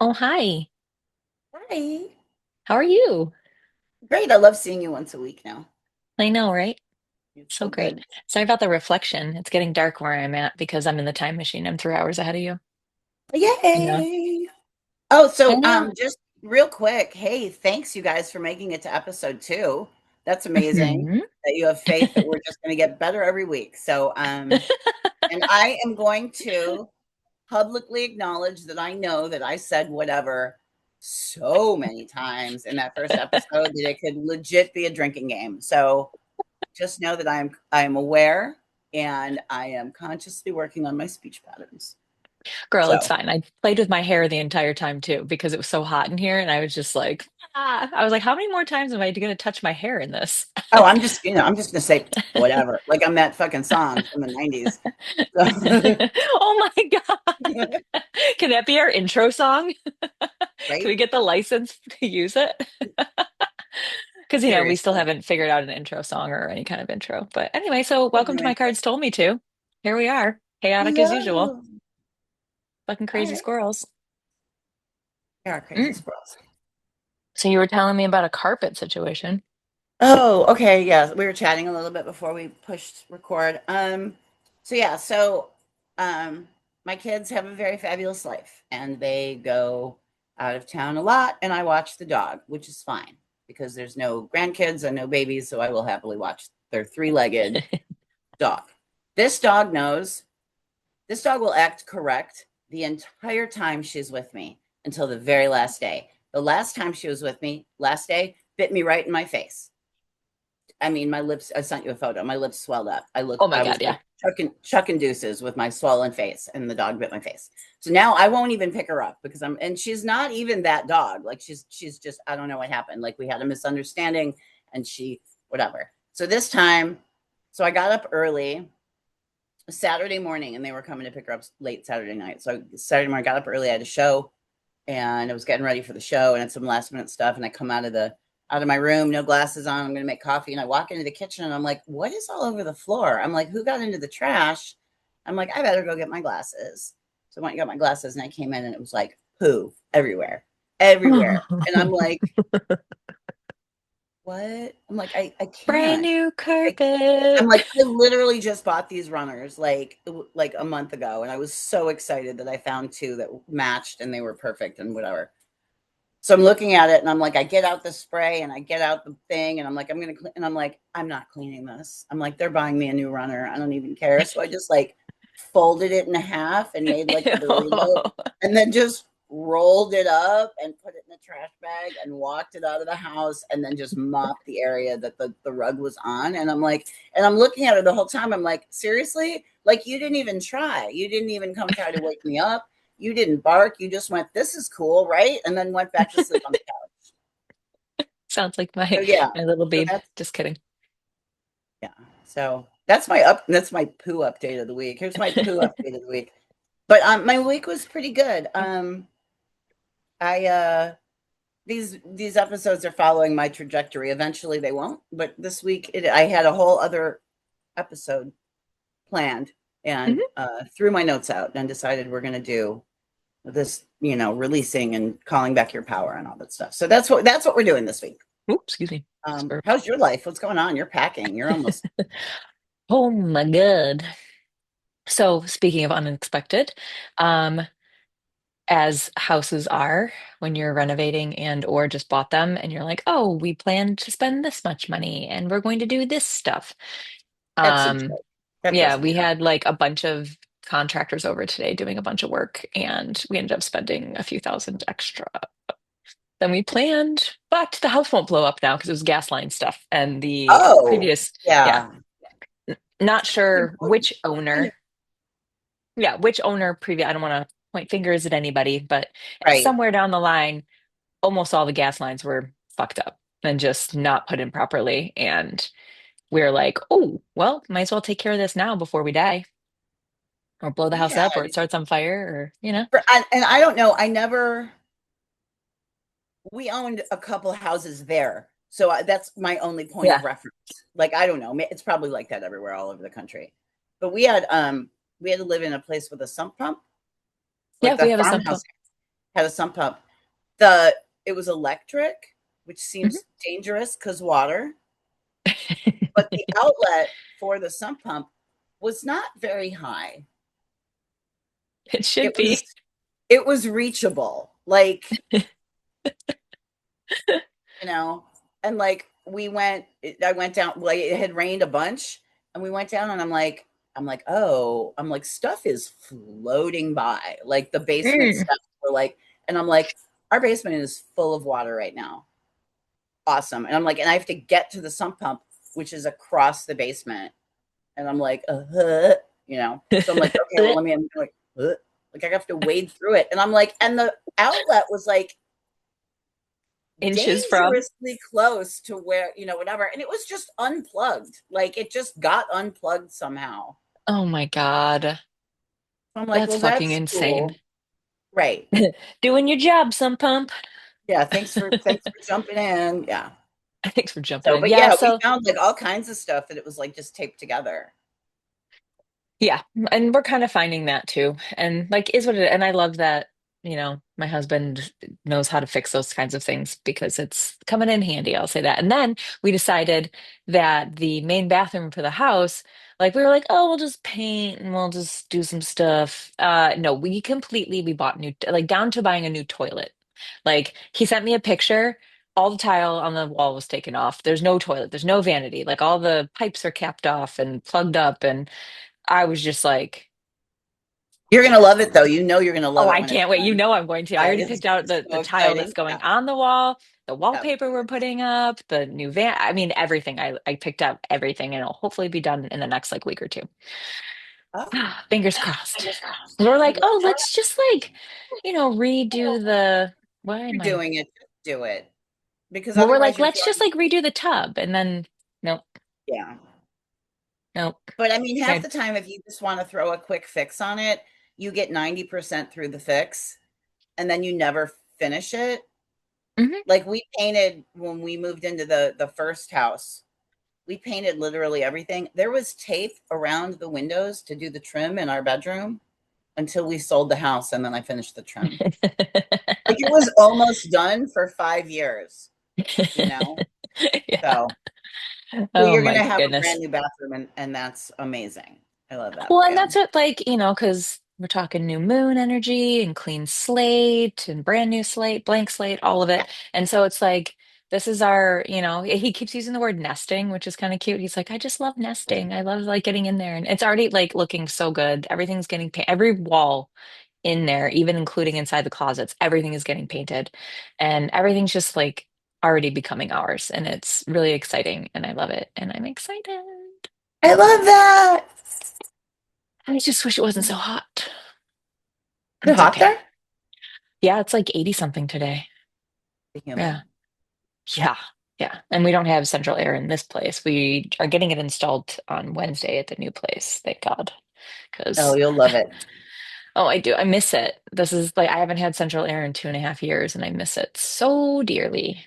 Oh, hi. Hi. How are you? Great. I love seeing you once a week now. I know, right? It's So so great. good. Sorry about the reflection. It's getting dark where I'm at because I'm in the time machine. I'm 3 hours ahead of you. I know. Yay. Oh, I so know. just real quick, hey, thanks you guys for making it to episode 2. That's amazing Mhm. that you have faith that we're just going to get better every week. So, and I am going to publicly acknowledge that I know that I said whatever so many times in that first episode that it could legit be a drinking game. So just know that I am aware and I am consciously working on my speech patterns. Girl, it's So, fine. I played with my hair the entire time too because it was so hot in here and I was just like, ah. I was like, how many more times am I going to touch my hair in this? oh, I'm just gonna say whatever. Like I'm that fucking song from the 90s. So, Oh my God. Can that be our intro song? Can right? we get the license to use it? Because, we still Seriously. haven't figured out an intro song or any kind of intro. But anyway, so welcome to Anyway. My Cards Told Me To. Here we are, chaotic as usual. Hello. Fucking All crazy right. squirrels. We are crazy Mm. squirrels. So you were telling me about a carpet situation. Oh, okay. Yeah. We were chatting a little bit before we pushed record. So yeah, so um my kids have a very fabulous life and they go out of town a lot and I watch the dog, which is fine because there's no grandkids and no babies, so I will happily watch their three-legged dog. This dog knows, this dog will act correct the entire time she's with me until the very last day. The last time she was with me, last day, bit me right in my face. I mean, my lips, I sent you a photo. My lips swelled up. Oh my I was God, yeah. like chucking deuces with my swollen face, and the dog bit my face. So now I won't even pick her up because and she's not even that dog. Like she's just, I don't know what happened. Like we had a misunderstanding and whatever. So this time, so I got up early Saturday morning and they were coming to pick her up late Saturday night. So Saturday morning, I got up early. I had a show and I was getting ready for the show and had some last minute stuff. And I come out of my room, no glasses on. I'm going to make coffee. And I walk into the kitchen and I'm like, what is all over the floor? I'm like, who got into the trash? I'm like, I better go get my glasses. So I went and got my glasses and I came in and it was like poo everywhere, everywhere. And I'm like, what? I'm like, I Brand can't. new I, I'm carpet. like, I literally just bought these runners like a month ago. And I was so excited that I found two that matched and they were perfect and whatever. So I'm looking at it and I'm like, I get out the spray and I get out the thing and I'm like, I'm going to clean. And I'm like, I'm not cleaning this. I'm like, they're buying me a new runner. I don't even care. So I just like folded it in half and made like a burrito and then just rolled it up and put it in a trash bag and walked it out of the house and then just mopped the area that the rug was on. And I'm like, and I'm looking at her the whole time. I'm like, seriously? Like you didn't even try. You didn't even come try to wake me up. You didn't bark. You just went, this is cool, right? And then went back to sleep on the couch. Sounds like So yeah. my little So babe. that's Just kidding. yeah. So that's my poo update of the week. Here's my poo update of the week. But my week was pretty good. I these episodes are following my trajectory. Eventually they won't, but this week I had a whole other episode planned and Mhm. threw my notes out and decided we're going to do this, releasing and calling back your power and all that stuff. So that's what we're doing this week. Oops, excuse me. How's your life? What's going on? You're packing. You're almost Oh my God. So speaking of unexpected, um, as houses are when you're renovating and or just bought them and you're like, oh, we plan to spend this much money and we're going to do this stuff. that's a Um, joke. That yeah, doesn't we count. had like a bunch of contractors over today doing a bunch of work and we ended up spending a few thousand extra than we planned. But the house won't blow up now because it was gas line stuff. And the Oh, previous, yeah, yeah. not That's sure important. which owner. Yeah, which owner previous, I don't want to point fingers at anybody, but Right. somewhere down the line, almost all the gas lines were fucked up and just not put in properly. And we're like, oh, well, might as well take care of this now before we die or blow the house Yeah. up or it starts on fire or. And I don't know. We owned a couple houses there. So that's my only point of Yeah. reference. Like, I don't know. It's probably like that everywhere, all over the country. But we had to live in a place with a sump pump, like Yeah, the we have a sump farmhouse. pump. had a sump pump. The It was electric, which Mhm. seems dangerous because water, but the outlet for the sump pump was not very high. It should It was be. it was reachable. Like, you know, and like I went down, like it had rained a bunch, and we went down, and oh, I'm like, stuff is floating by. Like the basement Mm. stuff were like, and I'm like, our basement is full of water right now. Awesome. And I'm like, and I have to get to the sump pump, which is across the basement. And I'm like, So I'm like, okay, well, let me, I'm like, like I have to wade through it. And I'm like, and the outlet was like Inches from. dangerously close to where, whatever. And it was just unplugged. Like it just got unplugged somehow. Oh my God. So I'm like, That's well, fucking that's insane. cool. Right. Doing your job, Sump Pump. Yeah. Thanks for jumping in. Yeah. Thanks for jumping So, in. but Yeah, yeah, we so found like all kinds of stuff that it was like just taped together. yeah, and we're kind of finding that too. And like is what it and I love that, my husband knows how to fix those kinds of things because it's coming in handy, I'll say that. And then we decided that the main bathroom for the house, like we were like, oh, we'll just paint and we'll just do some stuff. No, we bought new, like down to buying a new toilet. Like he sent me a picture. All the tile on the wall was taken off. There's no toilet. There's no vanity. Like all the pipes are capped off and plugged up. And I was just like, You're gonna love it though. You're gonna oh, love it I when it's can't wait. You done. know I'm going to. I already It's picked out the so tile that's exciting. going Yeah. on the wall, the Yeah. wallpaper we're putting up, the new van. I mean, everything. I picked up everything and it'll hopefully be done in the next like week or two. Oh, Fingers crossed. We're I like, love oh, that. let's just like, redo the, why am You're I? doing it. Just do it because Well, we're otherwise like, you're let's just throwing. like redo the tub. And then, nope, Yeah. nope. But I mean, half Okay. the time, if you just want to throw a quick fix on it, you get 90% through the fix and then you never finish it. Hmm. Like we painted when we moved into the first house, we painted literally everything. There was tape around the windows to do the trim in our bedroom until we sold the house and then I finished the trim. Like it was almost done for 5 years, you know? Yeah. So, so Oh you're my gonna have a goodness. brand new bathroom and that's amazing. I love that Well, for and you. that's what, like, because we're talking new moon energy and clean slate and brand new slate, blank slate, all of Yeah. it. And so it's like, this is our, he keeps using the word nesting, which is kind of cute. He's like, I just love nesting. I love like getting in there. And it's already like looking so good. Everything's getting painted. Every wall in there, even including inside the closets, everything is getting painted. And everything's just like already becoming ours. And it's really exciting. And I love it. And I'm excited. I love that. I just wish it wasn't so Is hot. it It's hot okay. there? Yeah, it's like 80 something today. Humid. Yeah. Yeah. Yeah. And we don't have central air in this place. We are getting it installed on Wednesday at the new place. Thank God. Oh, Because, you'll love it. oh, I do. I miss it. This is like, I haven't had central air in 2.5 years and I miss it so dearly.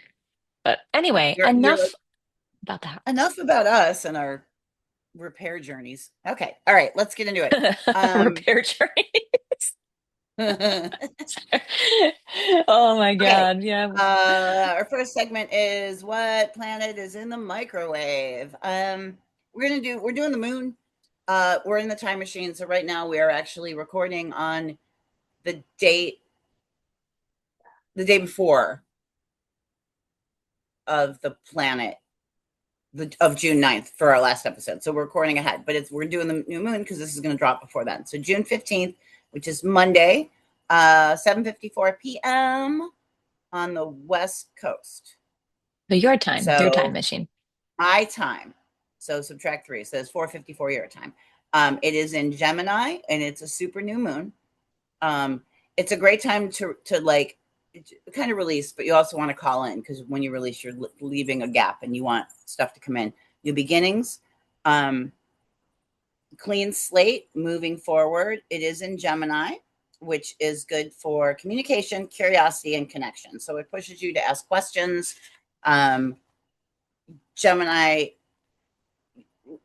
But anyway, You're like, enough about enough about us and our repair journeys. Okay. All right, let's get into it. that. Um Repair journey. okay. Oh my God. Yeah. Our first segment is what planet is in the microwave. We're doing the moon. We're in the time machine, so right now we are actually recording on the date the day before of the planet of June 9th for our last episode. So we're recording ahead, but we're doing the new moon because this is going to drop before then. So June 15th, which is Monday, 7:54 p.m. on the West Coast. So your time So machine. my time. So subtract 3. So it's 4:54 your time. It is in Gemini and it's a super new moon. Um, it's a great time to like kind of release, but you also want to call in because when you release, you're leaving a gap and you want stuff to come in. New beginnings, um, clean slate, moving forward. It is in Gemini, which is good for communication, curiosity, and connection. So it pushes you to ask questions. Um, Gemini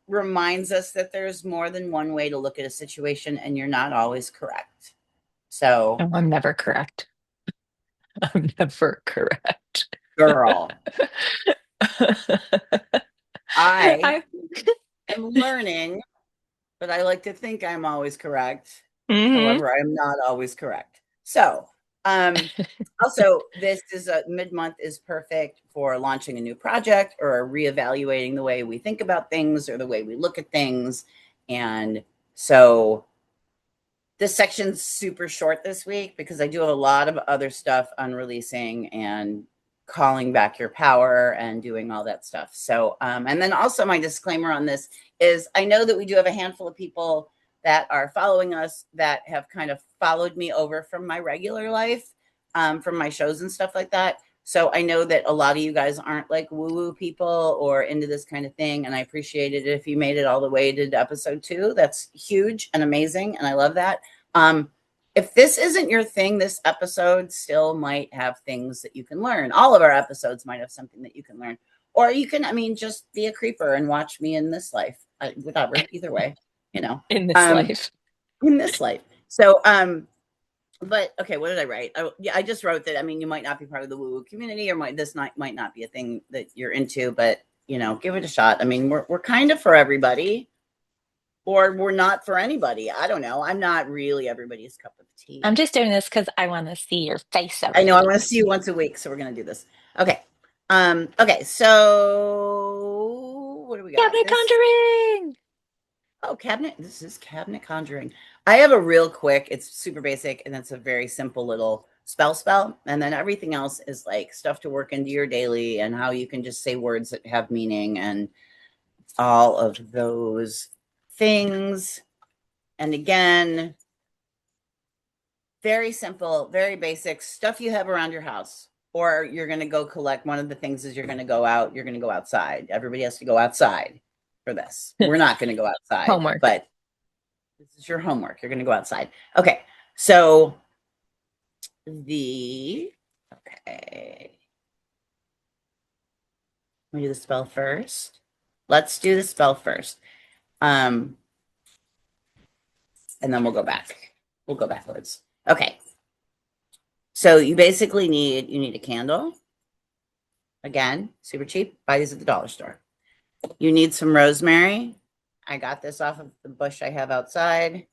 reminds us that there's more than one way to look at a situation and you're not always correct. So No, I'm never correct. I'm never correct. Girl, I I am learning, but I like to think I'm always correct. hmm However, I am not always correct. So, um, also, this is a mid-month is perfect for launching a new project or reevaluating the way we think about things or the way we look at things. And so this section's super short this week because I do have a lot of other stuff on releasing and calling back your power and doing all that stuff. So, and then also my disclaimer on this is I know that we do have a handful of people that are following us that have kind of followed me over from my regular life, from my shows and stuff like that. So I know that a lot of you guys aren't like woo woo people or into this kind of thing. And I appreciate it if you made it all the way to episode 2. That's huge and amazing. And I love that. Um, if this isn't your thing, this episode still might have things that you can learn. All of our episodes might have something that you can learn. Or you can, I mean, just be a creeper and watch me in this life. Whatever, either way, you know, in this um, life. in this life. So, but okay, what did I write? Yeah, I just wrote that. I mean, you might not be part of the woo-woo community, or might not be a thing that you're into, but you know, give it a shot. I mean, we're kind of for everybody, or we're not for anybody. I don't know. I'm not really everybody's cup of I'm tea. just doing this because I want to see your face I every know I week. want to see you once a week, so we're gonna do this. Okay. Okay, so what do we got? Cabinet This conjuring. oh cabinet. This is cabinet conjuring. I have a real quick, it's super basic, and it's a very simple little spell. And then everything else is like stuff to work into your daily and how you can just say words that have meaning and all of those things. And again, very simple, very basic stuff you have around your house. Or you're going to go collect one of the things is you're going to go out, you're going to go outside. Everybody has to go outside for this. We're not going to go outside, Homework. but this is your homework. You're going to go outside. Okay. So the okay. Let me do the spell first. Let's do the spell first. Um and then we'll go back. We'll go backwards. Okay. So you basically need a candle. Again, super cheap. Buy these at the dollar store. You need some rosemary. I got this off of the bush I have outside.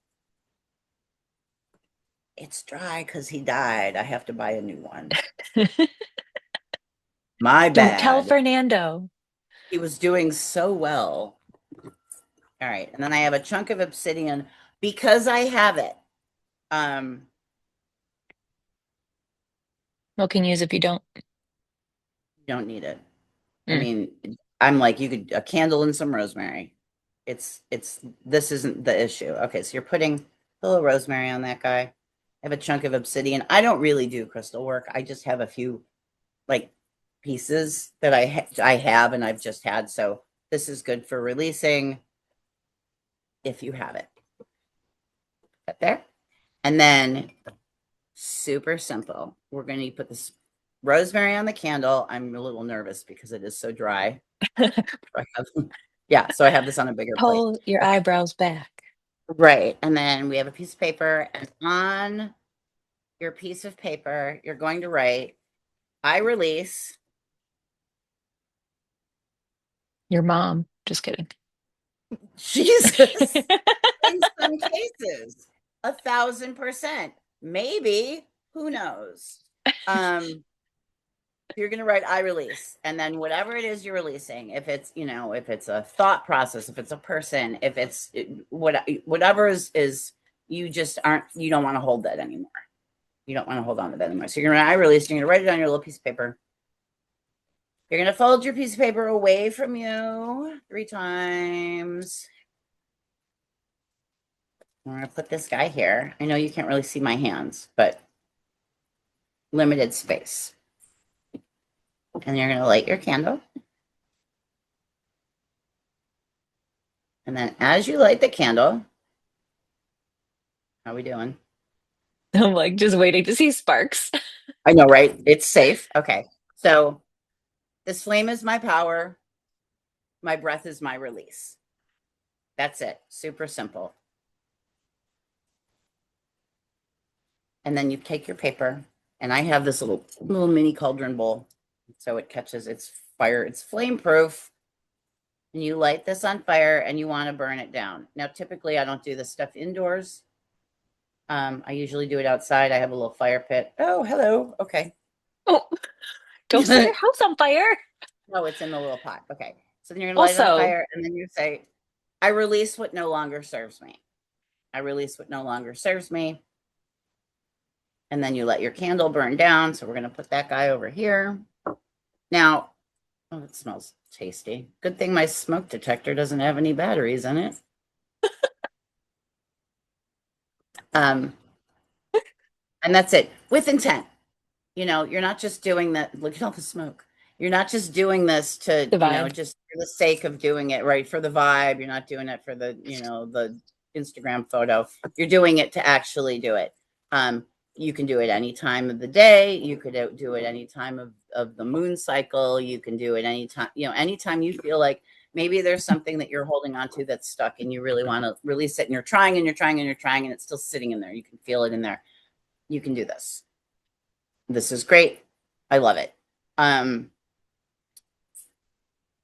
It's dry because he died. I have to buy a new one. My Don't tell bad. Fernando. He was doing so well. All right. And then I have a chunk of obsidian because I have it. Um, What can you use if you don't? you don't need it. I Mm. mean, I'm like, you could a candle and some rosemary. It's this isn't the issue. Okay, so you're putting a little rosemary on that guy. I have a chunk of obsidian. I don't really do crystal work. I just have a few like pieces that I have and I've just had. So this is good for releasing if you have it. Right there. And then super simple. We're going to put this rosemary on the candle. I'm a little nervous because it is so dry. Yeah, so I have this on a bigger plate. Pull your Okay. eyebrows back. Right. And then we have a piece of paper, and on your piece of paper, you're going to write, I release Your mom. Just kidding. Jesus in some cases, 1,000%. Maybe, who knows? Um, you're going to write I release, and then whatever it is you're releasing, if it's, you know, if it's a thought process, if it's a person, if it's whatever is you just aren't, you don't want to hold that anymore. You don't want to hold on to that anymore. So you're going to I release, you're going to write it on your little piece of paper. You're going to fold your piece of paper away from you 3 times. I'm going to put this guy here. I know you can't really see my hands, but limited space. And you're going to light your candle. And then as you light the candle, how are we doing? I'm like just waiting to see sparks. I know, right? It's safe. Okay. So this flame is my power. My breath is my release. That's it. Super simple. And then you take your paper And I have this little mini cauldron bowl, so it catches its fire. It's flame proof. And you light this on fire and you want to burn it down. Now, typically, I don't do this stuff indoors. I usually do it outside. I have a little fire pit. Oh, hello. Okay. Oh, don't set your house on fire. No, it's in the little pot. Okay. So then you're gonna light it on Also, fire, and then you say, I release what no longer serves me. I release what no longer serves me. And then you let your candle burn down. So we're gonna put that guy over here. Now, oh, it smells tasty. Good thing my smoke detector doesn't have any batteries in it. Um, and that's it with intent. You're not just doing that. Look at all the smoke. You're not just doing this to, the vibe. just for the sake of doing it, right? For the vibe. You're not doing it for the Instagram photo. You're doing it to actually do it. You can do it any time of the day. You could do it any time of the moon cycle. You can do it anytime, anytime you feel like maybe there's something that you're holding on to that's stuck and you really want to release it, and you're trying and you're trying and you're trying and it's still sitting in there. You can feel it in there. You can do this. This is great. I love it.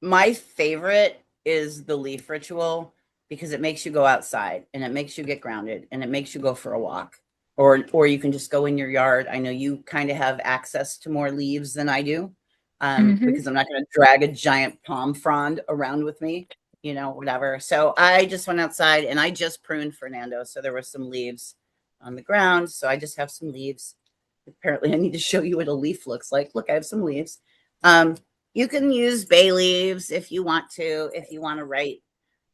My favorite is the leaf ritual because it makes you go outside and it makes you get grounded and it makes you go for a walk. Or you can just go in your yard. I know you kind of have access to more leaves than I do, Hmm. because I'm not going to drag a giant palm frond around with me, whatever. So I just went outside and I just pruned Fernando. So there were some leaves on the ground. So I just have some leaves. Apparently, I need to show you what a leaf looks like. Look, I have some leaves. Um, you can use bay leaves if you want to, if you want to write,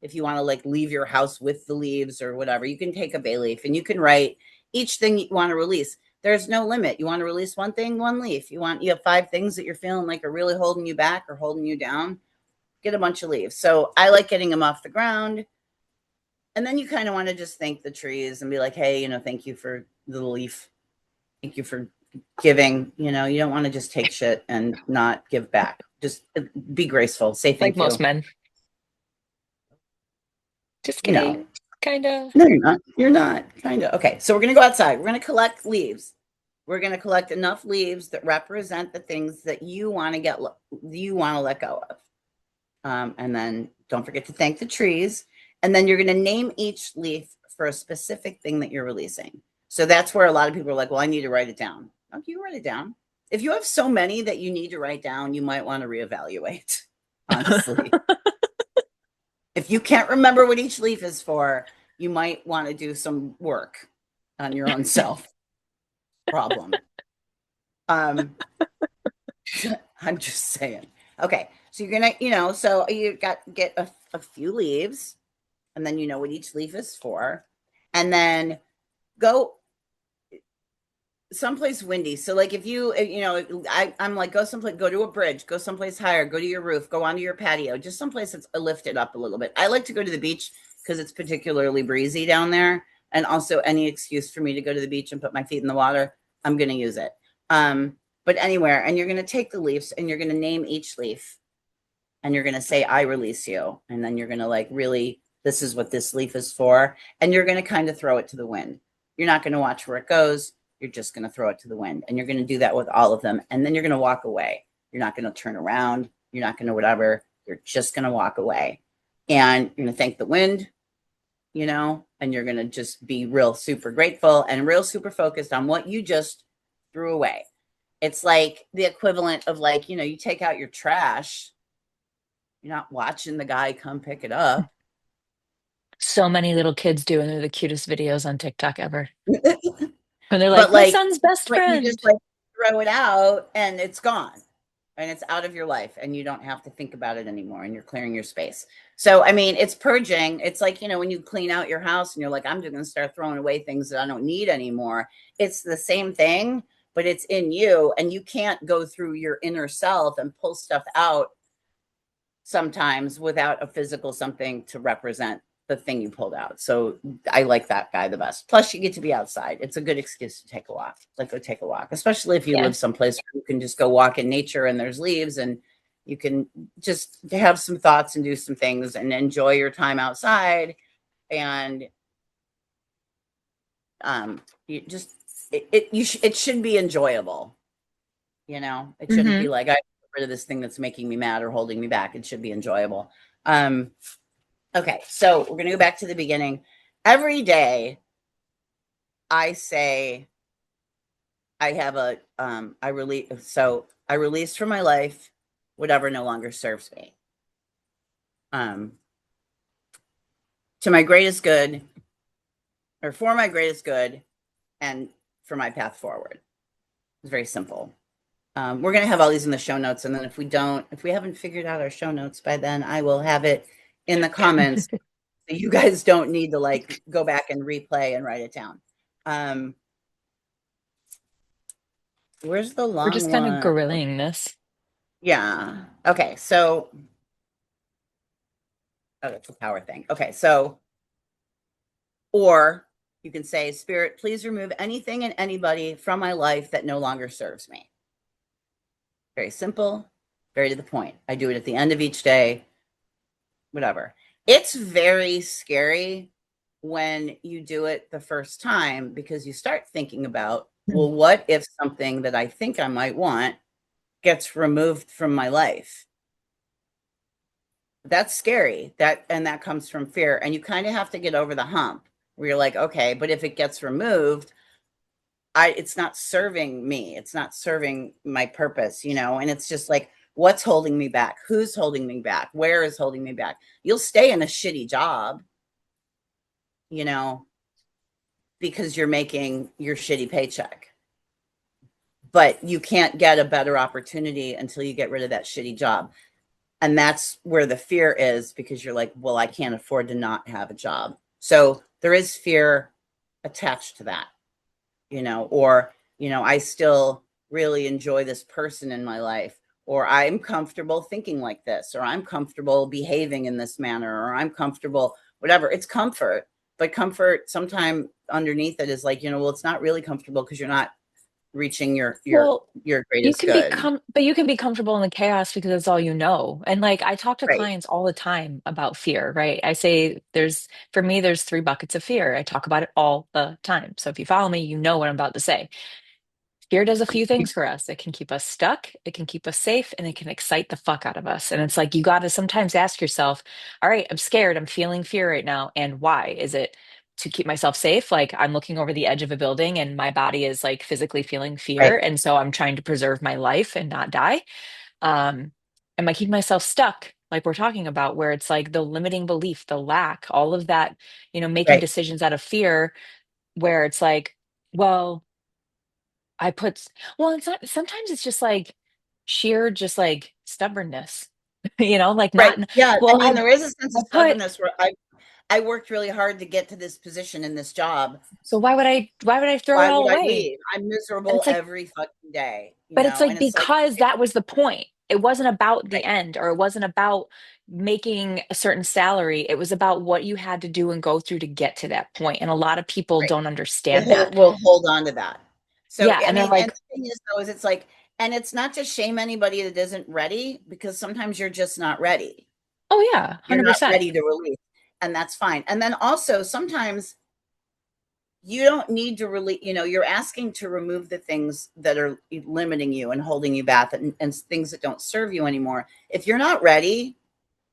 if you want to like leave your house with the leaves or whatever. You can take a bay leaf and you can write each thing you want to release. There's no limit. You want to release one thing, one leaf. You have 5 things that you're feeling like are really holding you back or holding you down. Get a bunch of leaves. So I like getting them off the ground. And then you kind of want to just thank the trees and be like, hey, thank you for the leaf. Thank you for giving. You don't want to just take shit and not give back. Just be graceful. Say Like thank most you. men. Just No, kidding. Kind of. no, you're not. You're not. Kind of. Okay, so we're going to go outside. We're going to collect leaves. We're going to collect enough leaves that represent the things that you want to you want to let go of. And then don't forget to thank the trees. And then you're going to name each leaf for a specific thing that you're releasing. So that's where a lot of people are like, well, I need to write it down. Okay, you write it down. If you have so many that you need to write down, you might want to reevaluate, honestly. If you can't remember what each leaf is for, you might want to do some work on your own self. Problem. Um, I'm just saying. Okay, so you're gonna, so you get a few leaves, and then you know what each leaf is for, and then go someplace windy. So like if I'm like go someplace, go to a bridge, go someplace higher, go to your roof, go onto your patio, just someplace that's lifted up a little bit. I like to go to the beach because it's particularly breezy down there, and also any excuse for me to go to the beach and put my feet in the water, I'm going to use it. But anywhere, and you're going to take the leaves and you're going to name each leaf, and you're going to say, I release you. And then you're going to like, really, this is what this leaf is for. And you're going to kind of throw it to the wind. You're not going to watch where it goes. You're just going to throw it to the wind. And you're going to do that with all of them. And then you're going to walk away. You're not going to turn around. You're not going to whatever. You're just going to walk away. And you're going to thank the wind, and you're going to just be real super grateful and real super focused on what you just threw away. It's like the equivalent of like, you take out your trash. You're not watching the guy come pick it up. So many little kids do, and they're the cutest videos on TikTok ever. And they're But like, my like, son's best but you just friend. like throw it out and it's gone and it's out of your life and you don't have to think about it anymore and you're clearing your space. So, I mean, it's purging. It's like, when you clean out your house and you're like, I'm just going to start throwing away things that I don't need anymore. It's the same thing, but it's in you, and you can't go through your inner self and pull stuff out sometimes without a physical something to represent the thing you pulled out. So I like that guy the best. Plus, you get to be outside. It's a good excuse to take a walk. Like, go take a walk, especially if you Yeah. live someplace where you can just go walk in nature and there's leaves and you can just have some thoughts and do some things and enjoy your time outside. And you just it should be enjoyable. It shouldn't be Hmm. like I get rid of this thing that's making me mad or holding me back. It should be enjoyable. Um, okay, so we're gonna go back to the beginning. Every day I say I have a I release so I release from my life whatever no longer serves me. Um, to my greatest good, or for my greatest good, and for my path forward. It's very simple. We're going to have all these in the show notes. And then if we haven't figured out our show notes by then, I will have it in the comments. So you guys don't need to like go back and replay and write it down. Um, where's the We're just long kind of one? gorilling this. Yeah. Okay. So, oh, that's a power thing. Okay. So, or you can say, Spirit, please remove anything and anybody from my life that no longer serves me. Very simple, very to the point. I do it at the end of each day, whatever. It's very scary when you do it the first time because you start thinking about, well, what if something that I think I might want gets removed from my life? That's scary. That comes from fear. And you kind of have to get over the hump where you're like, okay, but if it gets removed, it's not serving me. It's not serving my purpose, and it's just like, what's holding me back? Who's holding me back? Where is holding me back? You'll stay in a shitty job, you know, because you're making your shitty paycheck. But you can't get a better opportunity until you get rid of that shitty job. And that's where the fear is because you're like, well, I can't afford to not have a job. So there is fear attached to that, or, I still really enjoy this person in my life, or I'm comfortable thinking like this, or I'm comfortable behaving in this manner, or I'm comfortable, whatever. It's comfort, but comfort sometime underneath it is like, well, it's not really comfortable because you're not reaching Well, your you greatest can good. but you can be comfortable in the chaos because it's all you know. And like I talk to Right. clients all the time about fear, right? I say for me, there's three buckets of fear. I talk about it all the time. So if you follow me, you know what I'm about to say. Fear does a few things for us. It can keep us stuck, it can keep us safe, and it can excite the fuck out of us. And it's like you got to sometimes ask yourself, all right, I'm scared, I'm feeling fear right now. And why? Is it to keep myself safe? Like I'm looking over the edge of a building and my body is like physically feeling fear. Right. And so I'm trying to preserve my life and not die. Um, am I keeping myself stuck? Like we're talking about, where it's like the limiting belief, the lack, all of that, making Right. decisions out of fear, where it's like, well, I put, well, it's not, sometimes it's just like sheer, just like stubbornness, like Right. not, Yeah. I well, mean, there is a sense I of put, stubbornness where I worked really hard to get to this position in this job. so why would I throw it Why all would I away? leave? I'm And miserable it's like, every fucking day, but it's and like, it's like, because that was the point. It wasn't about the right, end, or it wasn't about making a certain salary. It was about what you had to do and go through to get to that point. And a lot of people right. don't understand that. We'll hold on to that. So, Yeah. I And they're mean, and like, the thing is, though, is it's like, and it's not to shame anybody that isn't ready because sometimes you're just not ready. oh, yeah, You're not 100%. ready to release, and that's fine. And then also, sometimes you don't need to really, you're asking to remove the things that are limiting you and holding you back and things that don't serve you anymore. If you're not ready,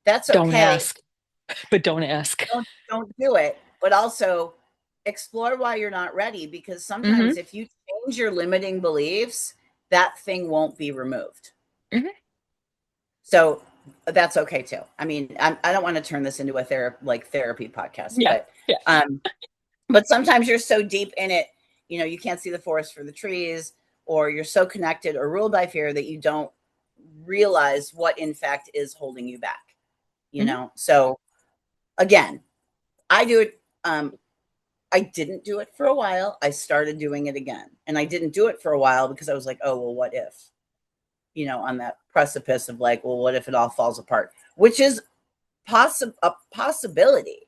that's Don't okay. ask, but don't ask. Don't do it, but also explore why you're not ready because Hmm. sometimes if you change your limiting beliefs, that thing won't be removed. Hmm. So that's okay too. I mean, I don't want to turn this into a therapy podcast, Yeah. Yeah. um, but sometimes you're so deep in it, you can't see the forest for the trees, or you're so connected or ruled by fear that you don't realize what in fact is holding you back. Hmm. So again, I do it. I didn't do it for a while. I started doing it again. And I didn't do it for a while because I was like, oh, well, what if? On that precipice of like, well, what if it all falls apart? Which is a possibility.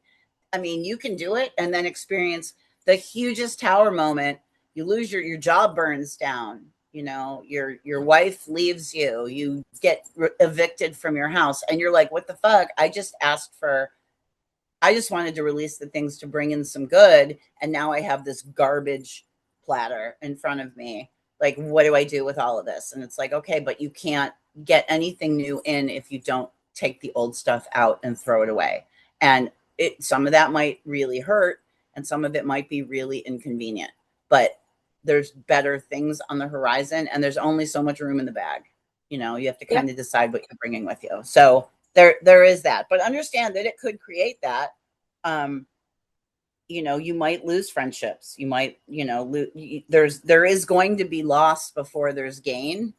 I mean, you can do it and then experience the hugest tower moment. You lose your job burns down, your wife leaves you, you get evicted from your house, and you're like, what the fuck? I just wanted to release the things to bring in some good. And now I have this garbage platter in front of me. Like, what do I do with all of this? And it's like, okay, but you can't get anything new in if you don't take the old stuff out and throw it away. And some of that might really hurt and some of it might be really inconvenient, but there's better things on the horizon and there's only so much room in the bag. You have to Yep. kind of decide what you're bringing with you. So there is that, but understand that it could create that. Um, you might lose friendships. You might, there is going to be loss before there's gain,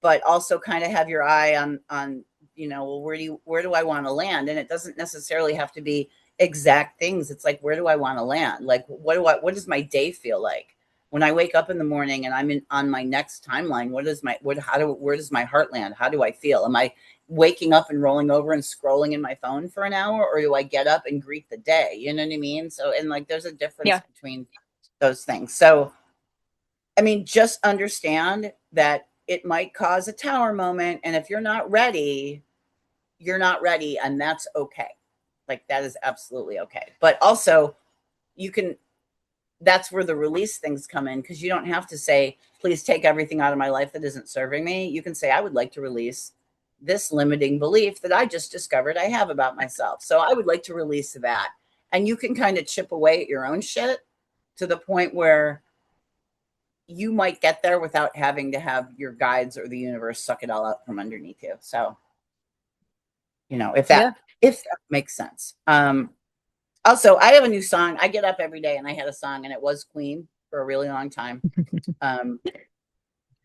but also kind of have your eye on well, where do I want to land? And it doesn't necessarily have to be exact things. It's like, where do I want to land? Like, what does my day feel like when I wake up in the morning and I'm on my next timeline? Where does my heart land? How do I feel? Am I waking up and rolling over and scrolling in my phone for an hour, or do I get up and greet the day? You know what I mean? So, and like, there's a difference Yeah. between those things. So, I mean, just understand that it might cause a tower moment. And if you're not ready, you're not ready. And that's okay. Like, that is absolutely okay. But also, you can, that's where the release things come in, because you don't have to say, please take everything out of my life that isn't serving me. You can say, I would like to release this limiting belief that I just discovered I have about myself. So I would like to release that. And you can kind of chip away at your own shit to the point where you might get there without having to have your guides or the universe suck it all out from underneath you. So, if that Yeah. makes sense. Also, I have a new song. I get up every day and I had a song, and it was Queen for a really long time. Um,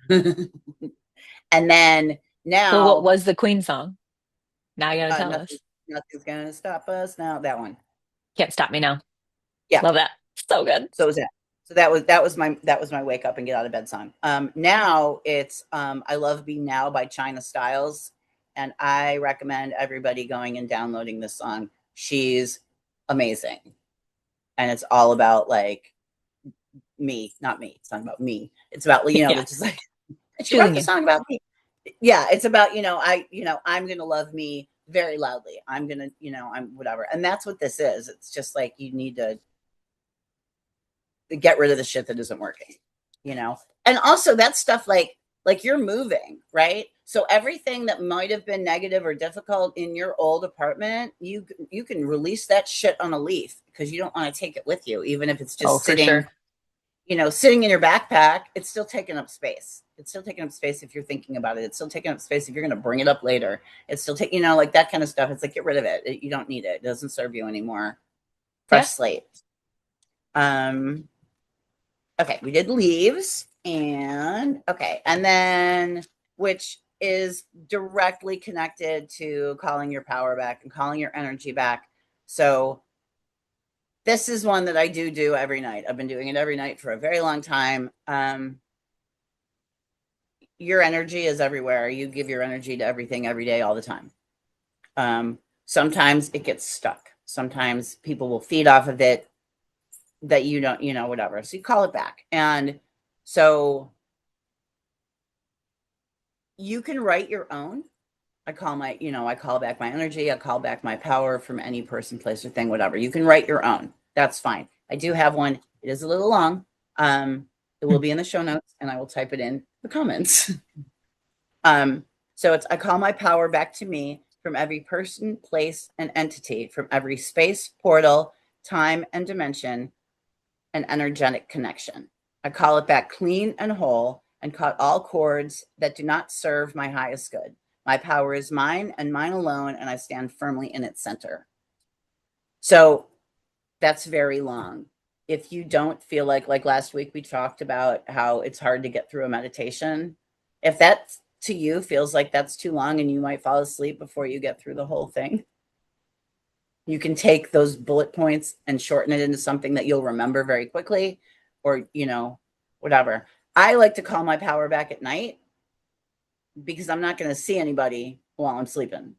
and then Well, what now, was the Queen song? Now you gotta tell nothing, us. nothing's gonna stop us now. That one, Can't stop me now. yeah. Love that. So good. So was that. So that was my wake up and get out of bed song. Now it's I Love Be Now by China Styles, and I recommend everybody going and downloading this song. She's amazing, and it's all about like me, not me. It's not about me. It's about Yeah. that's just like she wrote Choosing the you. song about me. Yeah, it's about I'm gonna love me very loudly. I'm gonna I'm whatever, and that's what this is. It's just like you need to get rid of the shit that isn't working, and also that stuff like you're moving, right? So everything that might have been negative or difficult in your old apartment, you can release that shit on a leaf, because you don't want to take it with you, even if it's Oh, just for sitting sure. sitting in your backpack. It's still taking up space. It's still taking up space if you're thinking about it. It's still taking up space if you're going to bring it up later. It's still taking, like that kind of stuff. It's like, get rid of it. You don't need it. It doesn't serve you anymore. Fresh Yeah. slate. um Okay, we did leaves, and okay, and then, which is directly connected to calling your power back and calling your energy back. So this is one that I do every night. I've been doing it every night for a very long time. Your energy is everywhere. You give your energy to everything every day, all the time. Sometimes it gets stuck. Sometimes people will feed off of it that you don't, whatever. So you call it back. And so you can write your own. I call back my energy. I call back my power from any person, place, or thing, whatever. You can write your own. That's fine. I do have one. It is a little long. It will be in the show notes, and I will type it in the comments. um, so I call my power back to me from every person, place, and entity, from every space, portal, time, and dimension, an energetic connection. I call it back clean and whole, and cut all cords that do not serve my highest good. My power is mine and mine alone, and I stand firmly in its center. So that's very long. If you don't feel like last week we talked about how it's hard to get through a meditation, if that to you feels like that's too long and you might fall asleep before you get through the whole thing, you can take those bullet points and shorten it into something that you'll remember very quickly, or, whatever. I like to call my power back at night because I'm not going to see anybody while I'm sleeping.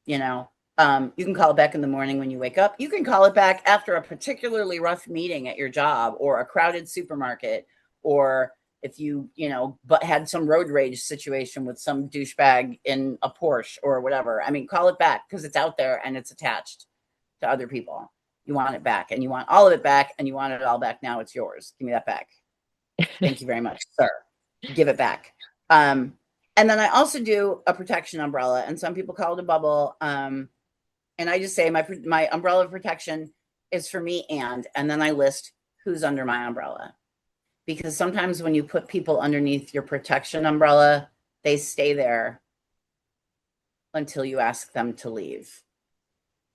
You know, you can call it back in the morning when you wake up. You can call it back after a particularly rough meeting at your job, or a crowded supermarket, or if but had some road rage situation with some douchebag in a Porsche or whatever. I mean, call it back because it's out there and it's attached to other people. You want it back, and you want all of it back, and you want it all back now. It's yours. Give me that back. Thank you very much, sir. Give it back. Um, and then I also do a protection umbrella, and some people call it a bubble. And I just say my umbrella of protection is for me, and then I list who's under my umbrella, because sometimes when you put people underneath your protection umbrella, they stay there until you ask them to leave.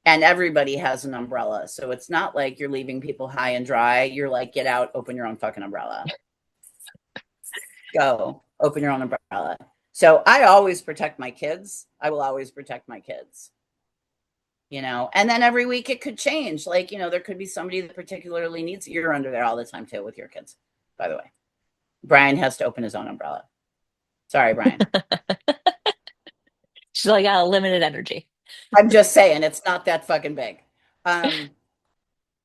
And everybody has an umbrella, so it's not like you're leaving people high and dry. You're like, get out, open your own fucking umbrella. Go, open your own umbrella. So I always protect my kids. I will always protect my kids. And then every week it could change. Like, there could be somebody that particularly needs it. You're under there all the time too with your kids, by the way. Brian has to open his own umbrella. Sorry, Brian. She's like, got a limited energy. I'm just saying it's not that fucking big. Um,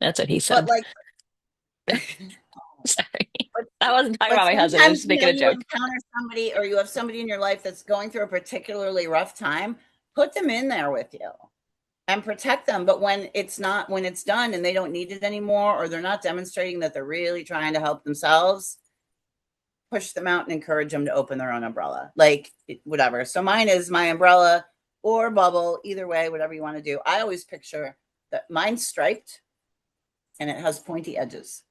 That's what he but said. like, Sorry. but, I wasn't talking but about my husband. I was sometimes, just making a you joke. encounter somebody, or you have somebody in your life that's going through a particularly rough time. Put them in there with you and protect them. But when it's done and they don't need it anymore, or they're not demonstrating that they're really trying to help themselves, push them out and encourage them to open their own umbrella. Like, whatever. So mine is my umbrella or bubble, either way, whatever you want to do. I always picture that mine's striped and it has pointy edges,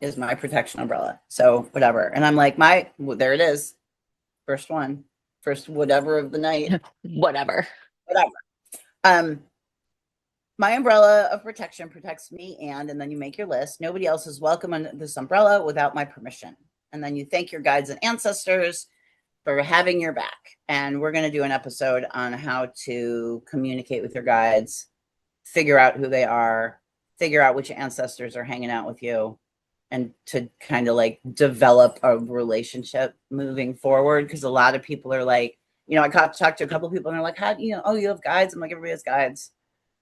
is my protection umbrella. So whatever. And I'm like, there it is. First one, first whatever of the night, Whatever. whatever. Um, my umbrella of protection protects me, and then you make your list. Nobody else is welcome under this umbrella without my permission. And then you thank your guides and ancestors for having your back. And we're going to do an episode on how to communicate with your guides, figure out who they are, figure out which ancestors are hanging out with you, and to kind of like develop a relationship moving forward. Because a lot of people are like, I talked to a couple of people and they're like, how, oh, you have guides? I'm like, everybody has guides.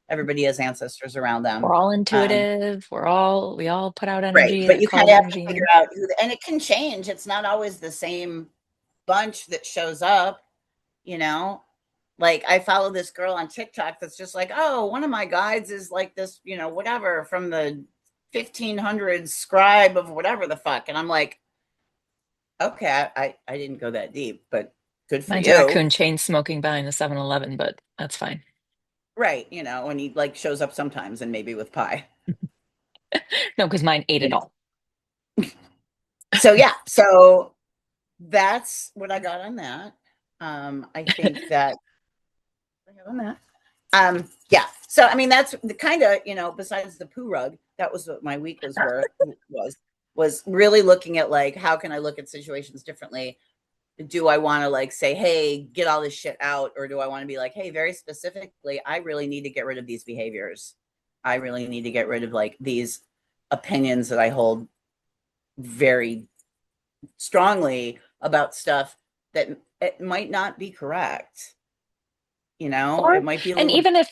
Everybody has ancestors around them. We're all intuitive. We all put out Right. energy But that you kind calls of have to energy figure in. out and it can change. It's not always the same bunch that shows up, you know? Like, I follow this girl on TikTok that's just like, oh, one of my guides is like this, whatever from the 1500s scribe of whatever the fuck. And I'm like, okay, I didn't go that deep, but good for Mine's a you. raccoon chain smoking behind the 7-Eleven, but that's fine. Right. And he like shows up sometimes and maybe with pie, No, because mine ate you it know. all. So yeah, so that's what I got on that. I think that I got on that. Yeah. So I mean, that's the kind of besides the poo rug, that was what my week was really looking at like how can I look at situations differently. Do I want to like say, hey, get all this shit out, or do I want to be like, hey, very specifically, I really need to get rid of these behaviors. I really need to get rid of like these opinions that I hold very strongly about stuff that it might not be correct. Or, It might be a and little even if,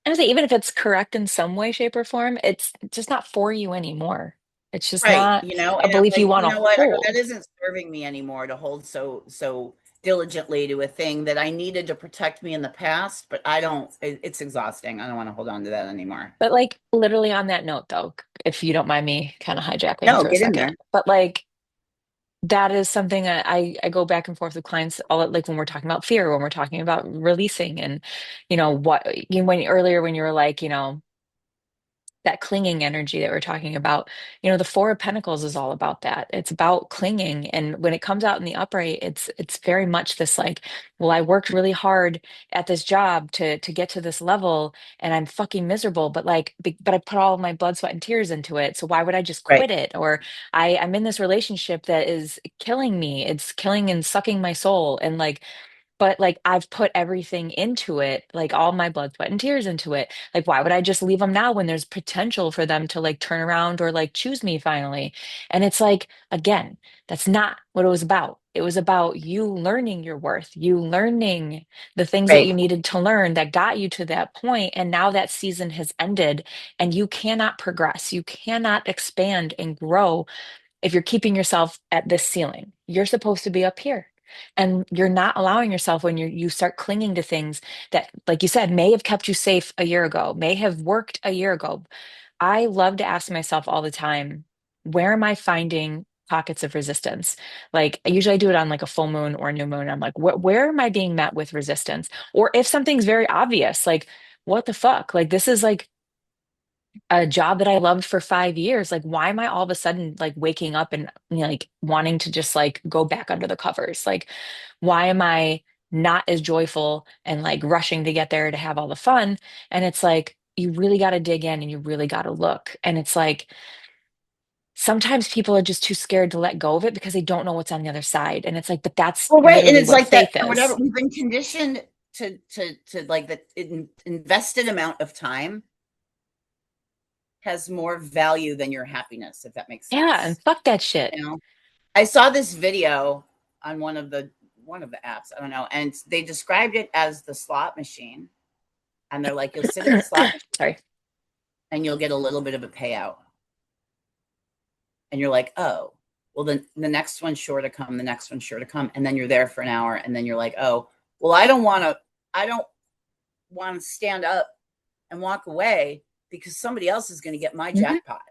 I would say, even if it's correct in some way, shape, or form, it's just not for you anymore. It's just right, not a and I'm belief you like, want you to know what? I go, that hold. isn't serving me anymore to hold so diligently to a thing that I needed to protect me in the past, but I don't. It's exhausting. I don't want to hold on to that anymore. But like literally on that note, though, if you don't mind me kind of hijacking No, for a get in second, there. but like that is something I go back and forth with clients all like when we're talking about fear, when we're talking about releasing, and when earlier when you were like, that clinging energy that we're talking about, the Four of Pentacles is all about that. It's about clinging. And when it comes out in the upright, it's very much this like, well, I worked really hard at this job to get to this level and I'm fucking miserable, but like but I put all of my blood, sweat, and tears into it. So why would I just Right, quit it? Or I'm in this relationship that is killing me. It's killing and sucking my soul. And like but like I've put everything into it, like all my blood, sweat, and tears into it. Like, why would I just leave them now when there's potential for them to like turn around or like choose me finally? And it's like, again, that's not what it was about. It was about you learning your worth, you learning the things that right, you needed to learn that got you to that point. And now that season has ended and you cannot progress, you cannot expand and grow if you're keeping yourself at this ceiling. You're supposed to be up here. And you're not allowing yourself when you start clinging to things that, like you said, may have kept you safe a year ago, may have worked a year ago. I love to ask myself all the time, where am I finding pockets of resistance? Like usually I do it on like a full moon or a new moon. I'm like, where am I being met with resistance? Or if something's very obvious, like, what the fuck? Like this is like a job that I loved for 5 years. Like, why am I all of a sudden like waking up and like wanting to just like go back under the covers? Like, why am I not as joyful and like rushing to get there to have all the fun? And it's like, you really got to dig in and you really got to look. And it's like, sometimes people are just too scared to let go of it because they don't know what's on the other side. And it's like, but that's Well, right, and literally it's what like that faith for whatever is. we've been conditioned to like the invested amount of time has more value than your happiness, if that makes Yeah. And sense. fuck that shit. You know, I saw this video on one of the apps, I don't know, and they described it as the slot machine. And they're like, you'll sit at the slot machine Sorry. and you'll get a little bit of a payout. And you're like, oh, well, then the next one's sure to come, the next one's sure to come. And then you're there for an hour, and then you're like, oh, well, I don't want to stand up and walk away because somebody else is going to get my Hmm. jackpot.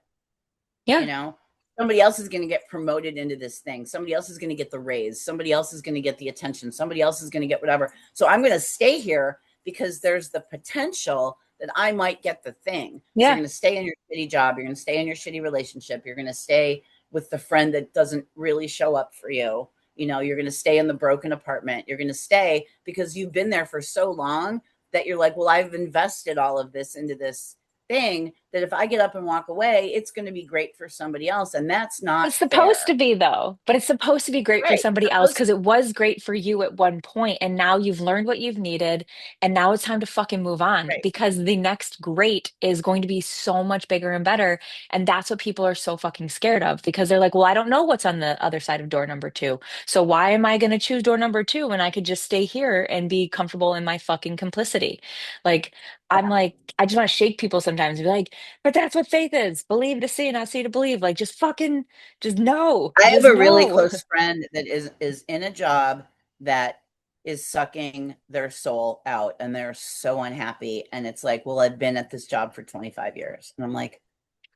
You Yeah. know, somebody else is going to get promoted into this thing. Somebody else is going to get the raise. Somebody else is going to get the attention. Somebody else is going to get whatever. So I'm going to stay here because there's the potential that I might get the thing. So you're Yeah. going to stay in your shitty job. You're going to stay in your shitty relationship. You're going to stay with the friend that doesn't really show up for you. You know, you're going to stay in the broken apartment. You're going to stay because you've been there for so long that you're like, well, I've invested all of this into this thing that if I get up and walk away, it's going to be great for somebody else. And that's not It's supposed fair. to be though, but it's supposed to be great for Right. somebody else because it was great for you at one point, and now you've learned what you've needed, and now it's time to fucking move on Right. because the next great is going to be so much bigger and better, and that's what people are so fucking scared of because they're like, well, I don't know what's on the other side of door number two, so why am I going to choose door number two when I could just stay here and be comfortable in my fucking complicity? Like, I'm like, I just want to shake people sometimes and be like, but that's what faith is. Believe to see, not see to believe. Like, just fucking just no, I have just a really no. close friend that is in a job that is sucking their soul out and they're so unhappy. And it's like, well, I've been at this job for 25 years. And I'm like,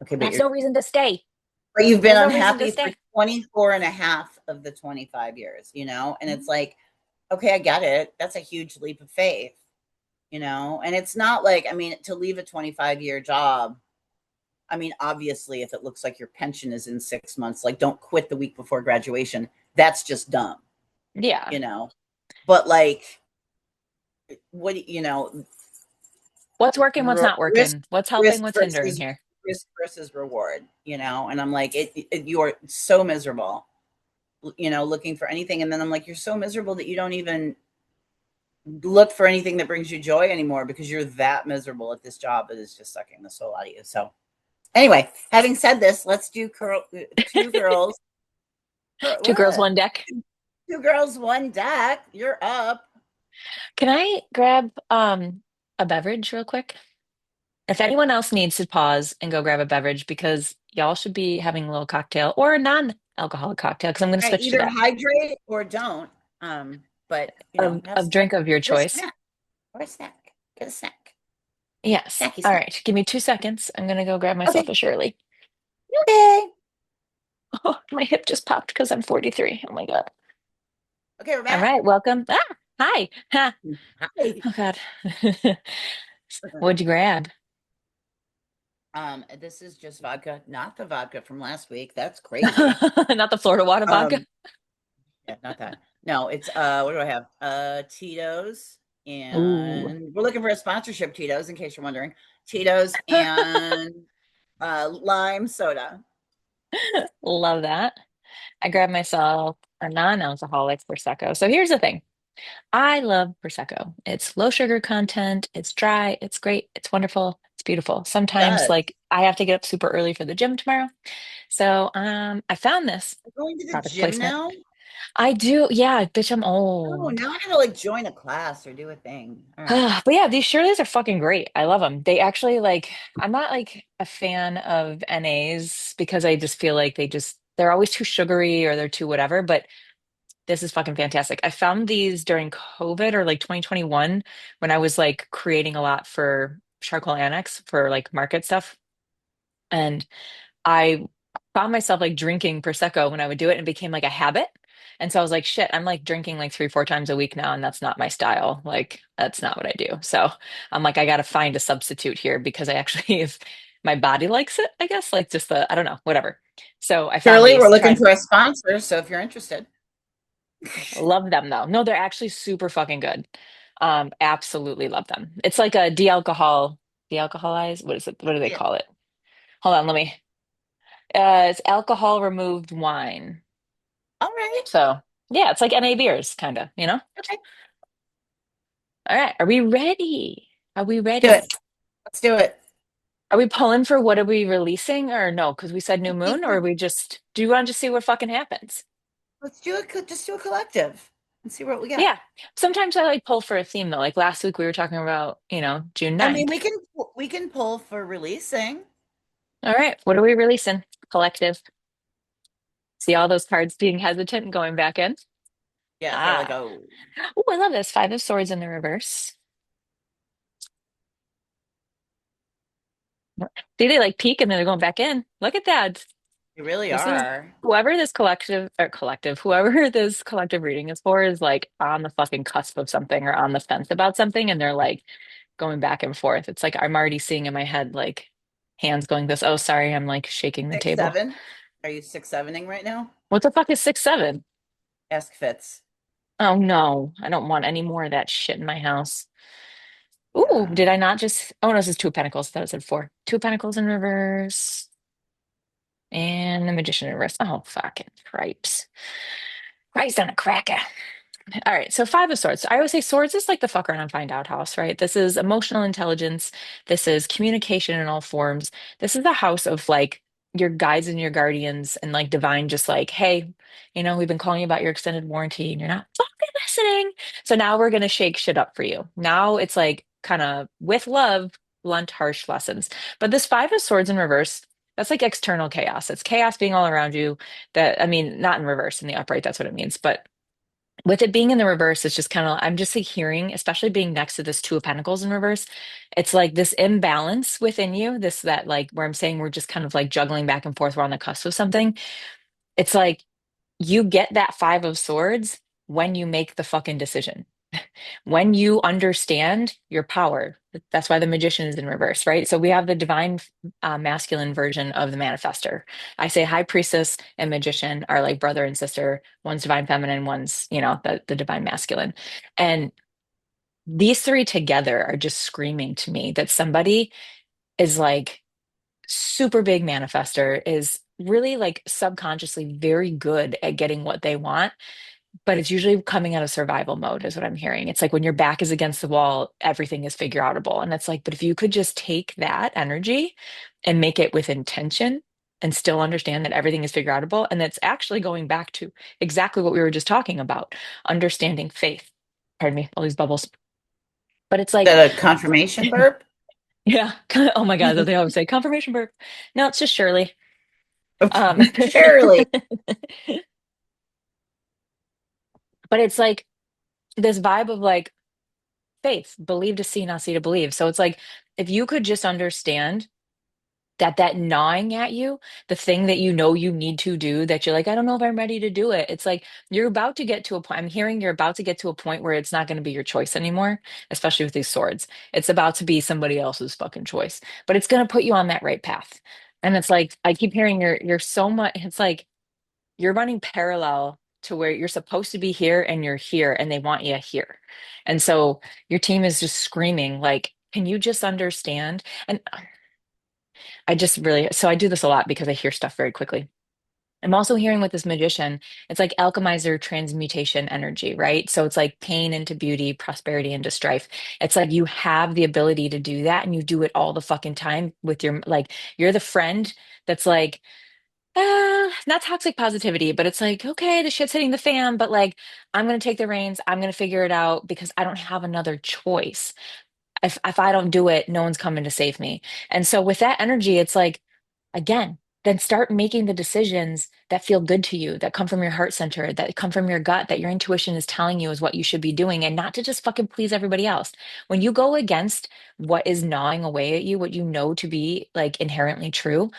okay, That's no reason to stay. but you've been There's no reason to unhappy for stay. 24 and a half of the 25 years, you know? And it's Mhm. like, okay, I get it. That's a huge leap of faith, you know? And it's not like, I mean, to leave a 25-year job, I mean, obviously, if it looks like your pension is in 6 months, like don't quit the week before graduation. That's just dumb, Yeah. you know? But like, what, you know, What's working, what's not risk, working? What's helping, risk what's hindering versus here? risk versus reward, you know? And I'm like, you are so miserable, you know, looking for anything. And then I'm like, you're so miserable that you don't even look for anything that brings you joy anymore because you're that miserable at this job that is just sucking the soul out of you. So anyway, having said this, let's do two girls. Two girls, What? one deck. Two girls, one deck. You're up. Can I grab a beverage real quick? If anyone else needs to pause and go grab a beverage because y'all should be having a little cocktail or a non-alcoholic cocktail because I'm going to Right. switch to Either that. hydrate or don't. But have Of drink of your get a choice. snack or a snack. Get a snack. Yes. Snacky All snack. right. Give me 2 seconds. I'm going to go grab myself Okay. a Shirley. Okay. Oh, my hip just popped because I'm 43. Oh my God. Okay, we're All back. right, welcome. Ah, hi. Ha. Hi. Oh God. What'd you grab? This is just vodka, not the vodka from last week. That's crazy. Not the Florida water vodka. Um, yeah, not that. No, it's what do I have? Tito's, Ooh, and we're looking for a sponsorship, Tito's, in case you're wondering. Tito's and lime soda. love that. I grabbed myself a non-alcoholic Prosecco. So here's the thing. I love Prosecco. It's low sugar content, it's dry, it's great, it's wonderful, it's beautiful. Sometimes Does. like I have to get up super early for the gym tomorrow. So I found this I'm going to the product gym placement. now. I do, yeah, bitch, I'm Oh, old. now I gotta like join a class or do a thing. All right. But yeah, these Shirleys are fucking great. I love them. They actually like, I'm not like a fan of NAs because I just feel like they're always too sugary or they're too whatever. But This is fucking fantastic. I found these during COVID or like 2021 when I was like creating a lot for Charcoal Annex for like market stuff. And I found myself like drinking Prosecco when I would do it and it became like a habit. And so I was like, shit, I'm like drinking like 3, 4 times a week now, and that's not my style. Like, that's not what I do. So I'm like, I got to find a substitute here because I actually, if my body likes it, I guess, like just the, I don't know, whatever. So I found Shirley, we're these, looking tried, for a sponsor, so if you're interested. love them though. No, they're actually super fucking good. Absolutely love them. It's like a de-alcoholized, what is it? What do they Yeah. call it? Hold on, let me, it's alcohol removed wine. All right. So yeah, it's like NA beers, kind of, you know? Okay. All right. Are we ready? Are we Do it. ready? Let's do it. Are we pulling for what are we releasing or no? Because we said new moon, or are we just, do you want to just see what fucking happens? Let's do it. Just do a collective and see what we got. Yeah. Sometimes I like pull for a theme though. Like last week we were talking about, June I mean, 9th. we can pull for releasing. All right. What are we releasing? Collective. See all those cards being hesitant and going back in? Yeah, they're like, Ah. oh, Oh, I love this. Five of Swords in the reverse. See, they like peek and then they're going back in. Look at that. they really This is are. whoever this collective reading is for is like on the fucking cusp of something or on the fence about something, and they're like going back and forth. It's like I'm already seeing in my head like hands going this. Oh, sorry, I'm like shaking the Six, table. seven. Are you 6-7ing right now? What the fuck is 6, 7? Ask Fitz. Oh no, I don't want any more of that shit in my house. Ooh, Yeah. did I not just? Oh no, this is Two of Pentacles. That was at four. Two of Pentacles in reverse and the Magician in reverse. Oh fucking cripes! Christ on a cracker. All right, so Five of Swords. I always say swords is like the fuck around and find out house, right? This is emotional intelligence. This is communication in all forms. This is the house of like your guides and your guardians and like divine, just like, hey, we've been calling you about your extended warranty and you're not fucking listening. So now we're gonna shake shit up for you. Now it's like kind of with love, blunt, harsh lessons. But this Five of Swords in reverse, that's like external chaos. It's chaos being all around you. That I mean, not in reverse, in the upright, that's what it means. But with it being in the reverse, it's just kind of, I'm just like hearing, especially being next to this Two of Pentacles in reverse, it's like this imbalance within you, this, that, like, where I'm saying we're just kind of like juggling back and forth, we're on the cusp of something. It's like you get that Five of Swords when you make the fucking decision, when you understand your power. That's why the Magician is in reverse, right? So we have the divine masculine version of the manifester. I say High Priestess and Magician are like brother and sister. One's divine feminine, one's, the divine masculine. And these three together are just screaming to me that somebody is like super big manifester, is really like subconsciously very good at getting what they want, but it's usually coming out of survival mode, is what I'm hearing. It's like when your back is against the wall, everything is figure outable. And it's like, but if you could just take that energy and make it with intention and still understand that everything is figure outable, and that's actually going back to exactly what we were just talking about, understanding faith. Pardon me, all these bubbles. But it's like, That a confirmation burp? yeah, oh my God, they always say confirmation burp. No, it's just Shirley. But Surely. it's like this vibe of like, faith, believe to see, not see to believe. So it's like if you could just understand that gnawing at you, the thing that you know you need to do, that you're like, I don't know if I'm ready to do it. It's like you're about to get to a point. I'm hearing you're about to get to a point where it's not going to be your choice anymore, especially with these swords. It's about to be somebody else's fucking choice, but it's going to put you on that right path. And it's like I keep hearing you're so much. It's like you're running parallel to where you're supposed to be here and you're here and they want you here. And so your team is just screaming, like, can you just understand? And I just really, so I do this a lot because I hear stuff very quickly. I'm also hearing with this magician, it's like alchemizer transmutation energy, right? So it's like pain into beauty, prosperity into strife. It's like you have the ability to do that and you do it all the fucking time with your, like, you're the friend that's like, not toxic positivity, but it's like, okay, the shit's hitting the fan, but like, I'm gonna take the reins. I'm gonna figure it out because I don't have another choice. If I don't do it, no one's coming to save me. And so with that energy, it's like, again. then start making the decisions that feel good to you, that come from your heart center, that come from your gut, that your intuition is telling you is what you should be doing, and not to just fucking please everybody else. When you go against what is gnawing away at you, what you know to be like inherently true,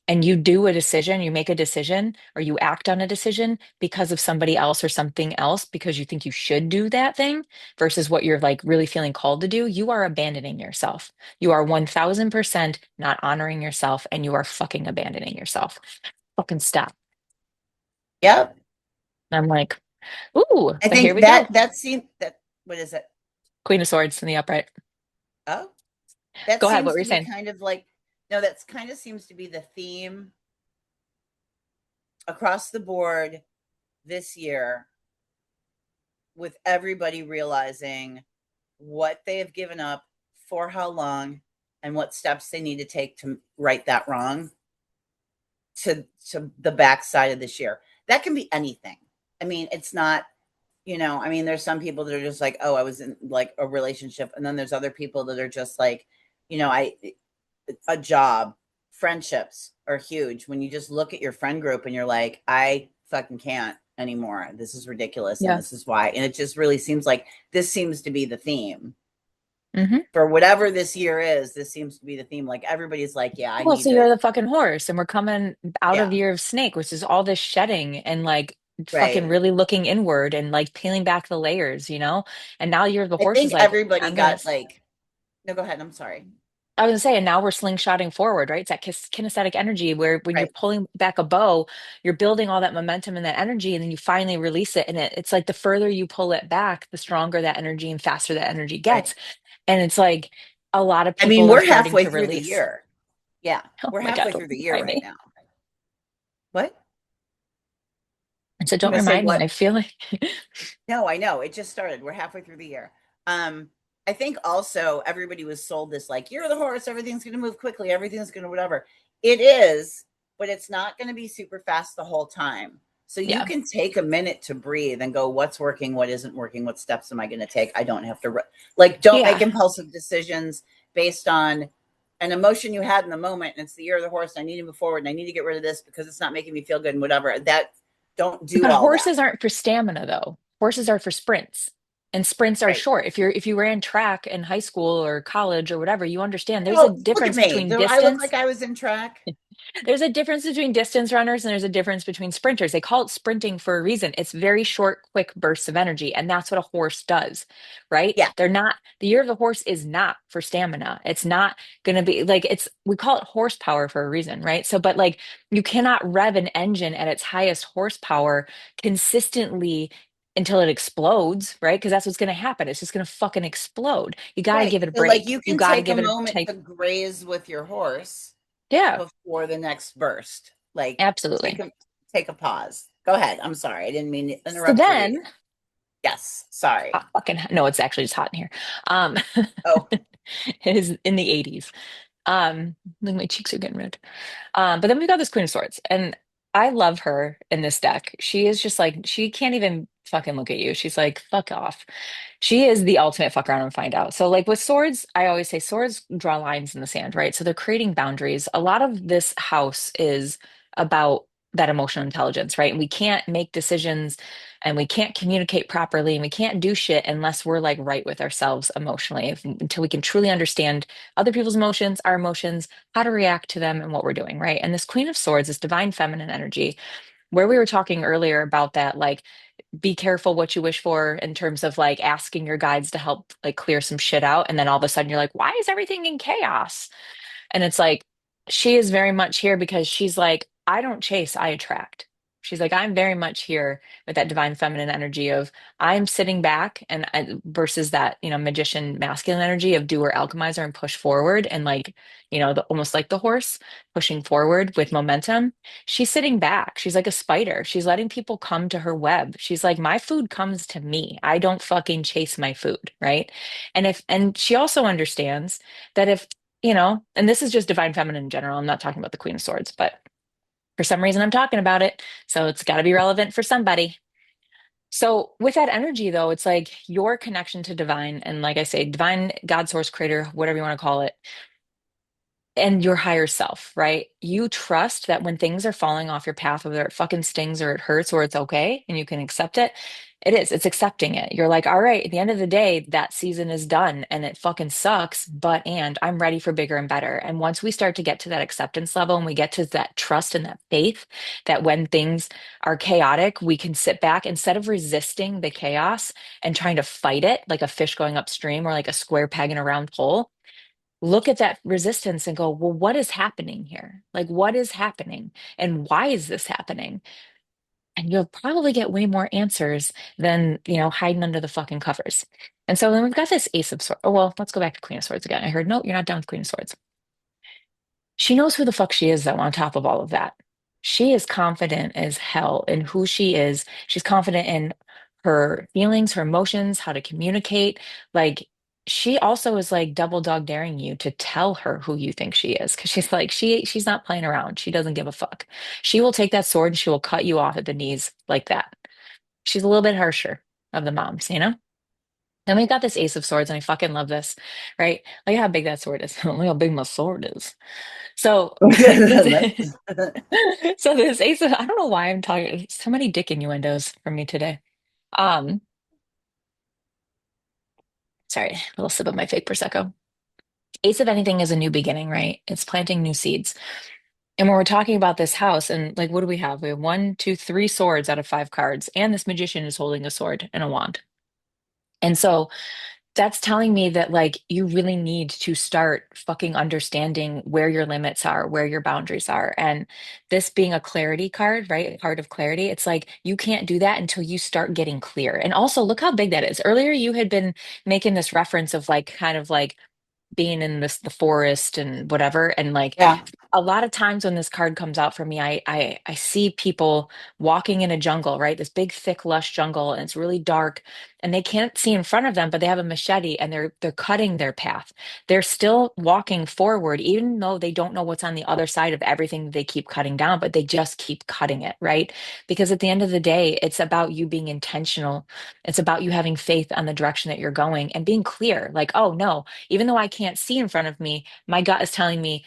and you do a decision, you make a decision, or you act on a decision because of somebody else or something else, because you think you should do that thing versus what you're like really feeling called to do, you are abandoning yourself. You are 1000% not honoring yourself and you are fucking abandoning yourself. Fucking stop. Yep. And I'm like, ooh, I but here think we go. that seems that what is it? Queen of Swords in the upright. Oh, that Go ahead. What seems were you to be saying? kind of like no, that's kind of seems to be the theme across the board this year with everybody realizing what they have given up for how long and what steps they need to take to right that wrong to the backside of this year. That can be anything. I mean, it's not, I mean, there's some people that are just like, oh, I was in like a relationship. And then there's other people that are just like, I, a job, friendships are huge. When you just look at your friend group and you're like, I fucking can't anymore. This is ridiculous. And Yeah. this is why. And it just really seems like this seems to be the theme Hmm. for whatever this year is. This seems to be the theme. Like everybody's like, yeah, I Well, need so you're to, the fucking horse, and we're coming out of yeah, the year of snake, which is all this shedding and like fucking right. really looking inward and like peeling back the layers, And now you're the I horse is think like, everybody I'm gonna, got like, no, go ahead. I'm sorry. I was gonna say, and now we're slingshotting forward, right? It's that kinesthetic energy where when you're Right, pulling back a bow, you're building all that momentum and that energy, and then you finally release it. And it's like the further you pull it back, the stronger that energy and faster that energy right. gets. And it's like a lot of I mean, people are we're starting halfway to through the release. year. Yeah, Oh we're my God, halfway don't through the year remind right me. now. What? And so You don't gonna say remind me. what? I feel like, No, I know. It just started. We're halfway through the year. I think also everybody was sold this like you're the horse, everything's gonna move quickly, everything's gonna whatever. It is, but it's not gonna be super fast the whole time. So you yeah, can take a minute to breathe and go, what's working, what isn't working, what steps am I gonna take? I don't have to like don't make yeah. impulsive decisions based on an emotion you had in the moment, and it's the year of the horse, and I need to move forward and I need to get rid of this because it's not making me feel good and whatever. That don't do But all that. horses aren't for stamina though. Horses are for sprints. And sprints are Right. short. If you ran track in high school or college or whatever, you understand there's a Oh, look at difference me. between Do I look distance. like I was in track? There's a difference between distance runners and there's a difference between sprinters. They call it sprinting for a reason. It's very short, quick bursts of energy. And that's what a horse does, right? Yeah, They're not, the year of the horse is not for stamina. It's not going to be like, we call it horsepower for a reason, right? So, but like, you cannot rev an engine at its highest horsepower consistently until it explodes, right? Because that's what's going to happen. It's just going to fucking explode. You got to right. give it a So, like, break. you You can got to take a give it a moment take. to graze with your horse Yeah, before the next burst. Like, take absolutely. a take a pause. Go ahead. I'm sorry. I didn't mean to So interrupt your reading. then Yes. Sorry. fucking no, it's actually just hot in here. Um, Oh, it is in the 80s. Like my cheeks are getting red. But then we got this Queen of Swords, and I love her in this deck. She is just like she can't even fucking look at you. She's like, fuck off. She is the ultimate fuck around and find out. So, like with swords, I always say swords draw lines in the sand, right? So they're creating boundaries. A lot of this house is about that emotional intelligence, right? And we can't make decisions and we can't communicate properly and we can't do shit unless we're like right with ourselves emotionally until we can truly understand other people's emotions, our emotions, how to react to them and what we're doing, right? And this Queen of Swords, this divine feminine energy, where we were talking earlier about that, like be careful what you wish for in terms of like asking your guides to help like clear some shit out. And then all of a sudden you're like, why is everything in chaos? And it's like, she is very much here because she's like, I don't chase, I attract. She's like, I'm very much here with that divine feminine energy of I'm sitting back and versus that, magician masculine energy of doer alchemizer and push forward and like, almost like the horse pushing forward with momentum. She's sitting back. She's like a spider. She's letting people come to her web. She's like, my food comes to me. I don't fucking chase my food, right? And she also understands that if and this is just divine feminine in general. I'm not talking about the Queen of Swords, but for some reason I'm talking about it. So it's got to be relevant for somebody. So with that energy, though, it's like your connection to divine, and like I say, divine God source creator, whatever you want to call it, and your higher self, right? You trust that when things are falling off your path, whether it fucking stings or it hurts or it's okay and you can accept it, it is. It's accepting it. You're like, all right, at the end of the day, that season is done and it fucking sucks, but and I'm ready for bigger and better. And once we start to get to that acceptance level and we get to that trust and that faith that when things are chaotic, we can sit back instead of resisting the chaos and trying to fight it like a fish going upstream or like a square peg in a round hole, look at that resistance and go, well, what is happening here? Like, what is happening? And why is this happening? And you'll probably get way more answers than, hiding under the fucking covers. And so then we've got this Ace of Swords. Oh, well, let's go back to Queen of Swords again. I heard, no, you're not done with Queen of Swords. She knows who the fuck she is, though, on top of all of that. She is confident as hell in who she is. She's confident in her feelings, her emotions, how to communicate. Like, she also is like double dog daring you to tell her who you think she is. Cause she's like, she's not playing around. She doesn't give a fuck. She will take that sword and she will cut you off at the knees like that. She's a little bit harsher of the moms. Then we got this Ace of Swords, and I fucking love this, right? Look how big that sword is. Look how big my sword is. So this so this ace of, I don't know why I'm talking so many dick innuendos from me today. Um, Sorry, a little sip of my fake Prosecco. Ace of anything is a new beginning, right? It's planting new seeds. And when we're talking about this house, and like, what do we have? We have one, two, three swords out of five cards, and this magician is holding a sword and a wand. And so that's telling me that like you really need to start fucking understanding where your limits are, where your boundaries are. And this being a clarity card, right? A card of clarity, it's like you can't do that until you start getting clear. And also look how big that is. Earlier you had been making this reference of like kind of like being in the forest and whatever, and like Yeah. a lot of times when this card comes out for me, I see people walking in a jungle, right? This big thick lush jungle, and it's really dark and they can't see in front of them, but they have a machete and they're cutting their path. They're still walking forward even though they don't know what's on the other side of everything they keep cutting down, but they just keep cutting it, right? Because at the end of the day, it's about you being intentional. It's about you having faith on the direction that you're going and being clear, like, oh no, even though I can't see in front of me, my gut is telling me,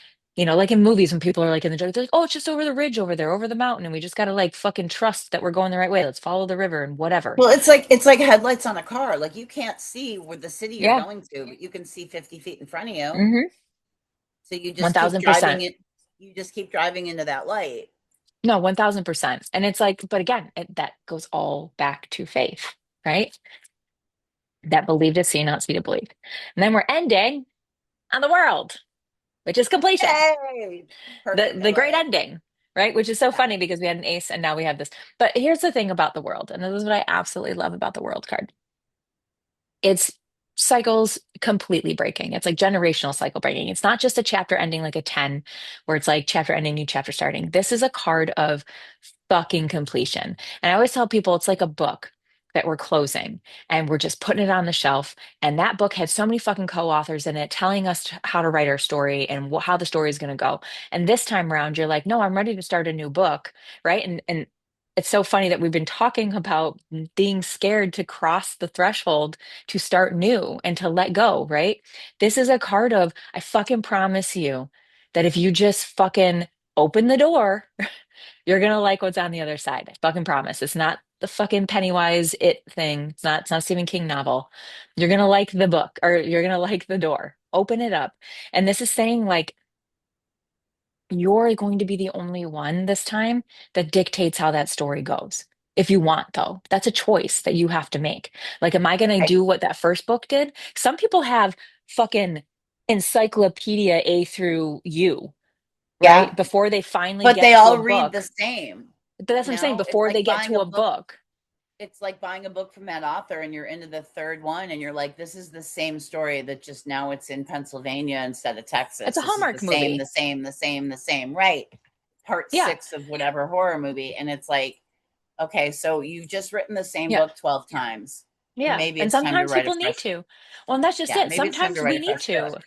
like in movies when people are like in the jungle, they're like, oh, it's just over the ridge over there, over the mountain. And we just got to like fucking trust that we're going the right way. Let's follow the river and whatever. Well, it's like headlights on a car. Like you can't see where the city you're Yeah. going to, but you can see 50 feet in front of you. Hmm. So you just keep driving 1000%. it. You just keep driving into that light. No, 1000%. And it's like, but again, that goes all back to faith, right? That believe to see, not see to believe. And then we're ending on the world, which is completion. Hey, the perfect. I the love great it. ending, right? Which is so funny because we had an ace and now we have this. But here's the thing about the world, and this is what I absolutely love about the world card. It's cycles completely breaking. It's like generational cycle breaking. It's not just a chapter ending like a 10 where it's like chapter ending, new chapter starting. This is a card of fucking completion. And I always tell people it's like a book that we're closing and we're just putting it on the shelf. And that book had so many fucking co-authors in it telling us how to write our story and how the story is going to go. And this time around, you're like, no, I'm ready to start a new book, right? And it's so funny that we've been talking about being scared to cross the threshold to start new and to let go, right? This is a card of, I fucking promise you that if you just fucking open the door, you're gonna like what's on the other side. I fucking promise. It's not the fucking Pennywise it thing. It's not a Stephen King novel. You're gonna like the book or you're gonna like the door. Open it up. And this is saying like you're going to be the only one this time that dictates how that story goes. If you want, though, that's a choice that you have to make. Like, am I going to Right. do what that first book did? Some people have fucking encyclopedia A through U, Yeah. right? Before they finally But get they to a all read the book. same. But that's what I'm saying. It's Before like they get buying to a a book. book, It's like buying a book from that author and you're into the third one and you're like, this is the same story that just now it's in Pennsylvania instead of it's Texas. a This is the Hallmark same, the movie. same, the same, the same. Right. Part Yeah. six of whatever horror movie. And it's like, okay, so you've just written the same Yeah. book 12 times. Yeah. Maybe And it's time to sometimes write a people need fresh, to. Well, and that's just yeah, it. maybe it's time to Sometimes write we a need fresh book. to.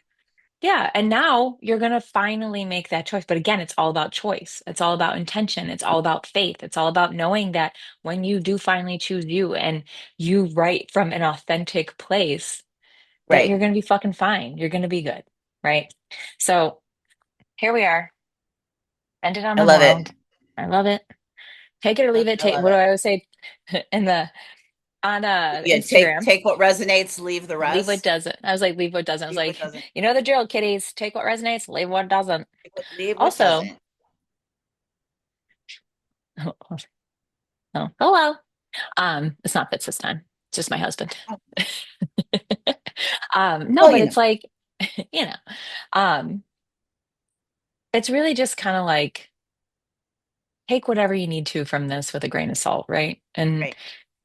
Yeah, and now you're going to finally make that choice. But again, it's all about choice. It's all about intention. It's all about faith. It's all about knowing that when you do finally choose you and you write from an authentic place, that Right. you're going to be fucking fine. You're going to be good, right? So here we are. Ended on I the love it. world. I love it. Take it or leave it. I Take love what do it. I always say in the on Yeah, Instagram? take what resonates, leave the Leave what rest. doesn't. I was like, leave what doesn't. I was Leave what like, doesn't. you know the drill, kiddies. Take what resonates, leave what doesn't. Leave what Also, doesn't. oh well. It's not Fitz this time. It's just my husband. No, Well, but you it's know, like, you know, um, it's really just kind of like take whatever you need to from this with a grain of salt, right? And right.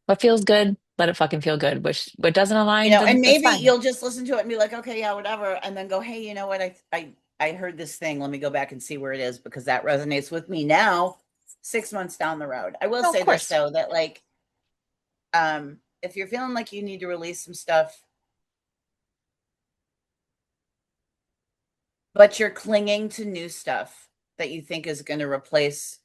what feels good, let it fucking feel good. Which what doesn't You align, know, then and that's maybe fine. you'll just listen to it and be like, okay, yeah, whatever, and then go, hey, you know what? I heard this thing. Let me go back and see where it is because that resonates with me now. 6 months down the road, I will No, of say this course. though, that like, if you're feeling like you need to release some stuff, but you're clinging to new stuff that you think is going to replace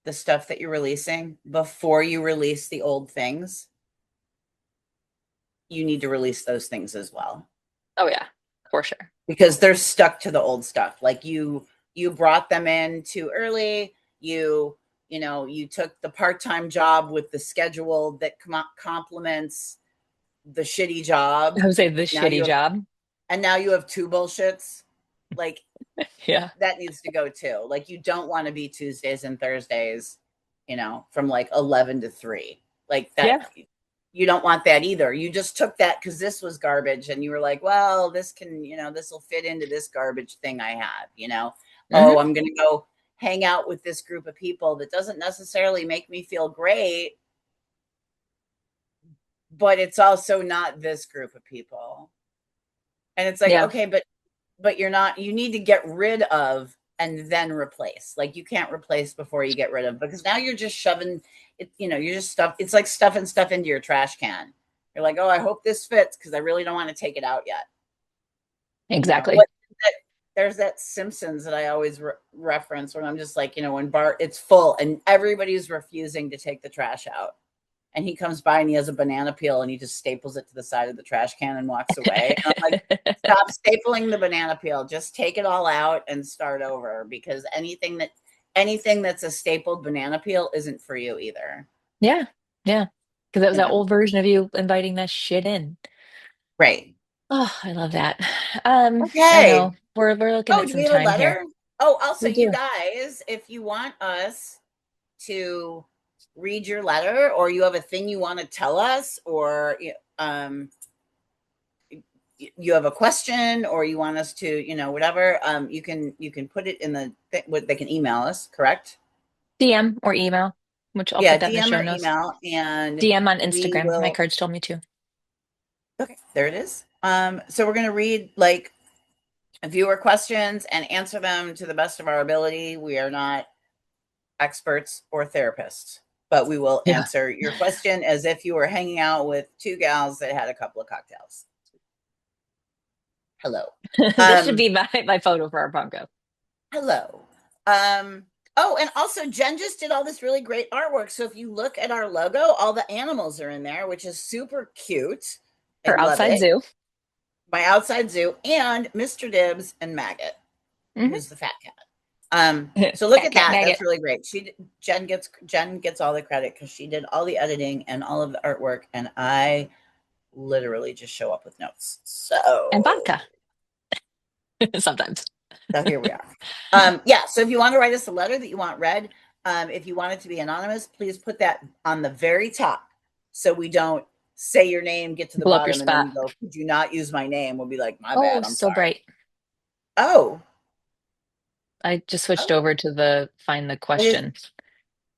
the stuff that you're releasing before you release the old things, you need to release those things as well Oh yeah, for sure. because they're stuck to the old stuff. Like you brought them in too early. You took the part-time job with the schedule that complements the shitty job. I would say the Now you shitty have job. and now you have two bullshits. Like Yeah. that needs to go too. Like you don't want to be Tuesdays and Thursdays, from like 11 to 3. Like that Yeah. you don't want that either. You just took that cuz this was garbage and you were like, "Well, this will fit into this garbage thing I have. Oh, Hmm. I'm going to go hang out with this group of people that doesn't necessarily make me feel great, but it's also not this group of people." And it's like, Yeah. "Okay, but you need to get rid of and then replace. Like you can't replace before you get rid of because now you're just shoving it, you're just stuff. It's like stuffing stuff into your trash can. You're like, oh, I hope this fits because I really don't want to take it out yet. Exactly. What there's that Simpsons that I always reference when I'm just like, when Bart it's full and everybody's refusing to take the trash out. And he comes by and he has a banana peel and he just staples it to the side of the trash can and walks away. And I'm like, stop stapling the banana peel. Just take it all out and start over because anything that's a stapled banana peel isn't for you either. Yeah. Yeah. Because that was You that know. old version of you inviting that shit in. Right. Oh, I love that. I Okay. know. We're looking Oh, at do we some have a time here. letter? Oh, also, We you do. guys, if you want us to read your letter or you have a thing you want to tell us or um you have a question or you want us to whatever, you can put it in what they can email us, correct? DM or email, which I'll Yeah, put that in the DM show or notes. email and DM on we Instagram. My will. cards told me to. Okay, there it is. So we're going to read like viewer questions and answer them to the best of our ability. We are not experts or therapists, but we will Yeah. answer your question as if you were hanging out with two gals that had a couple of cocktails. Hello. This should um be my photo for our Bronco. Hello. Oh, and also Jen just did all this really great artwork. So if you look at our logo, all the animals are in there, which is super cute. I Her love outside it. zoo. My outside zoo and Mr. Dibs and Maggot, Hmm. who's the fat cat. So look Fat at cat that. maggot. That's really great. Jen gets all the credit because she did all the editing and all of the artwork, and I literally just show up with notes. And So vodka sometimes. So here we are. Yeah. So if you want to write us a letter that you want read, if you want it to be anonymous, please put that on the very top so we don't say your name, get to the Blow up your bottom, and then spot. you go, could you not use my name? We'll be like, my Oh, bad. I'm so sorry. bright. Oh, I just switched oh, over to the find the it is. question.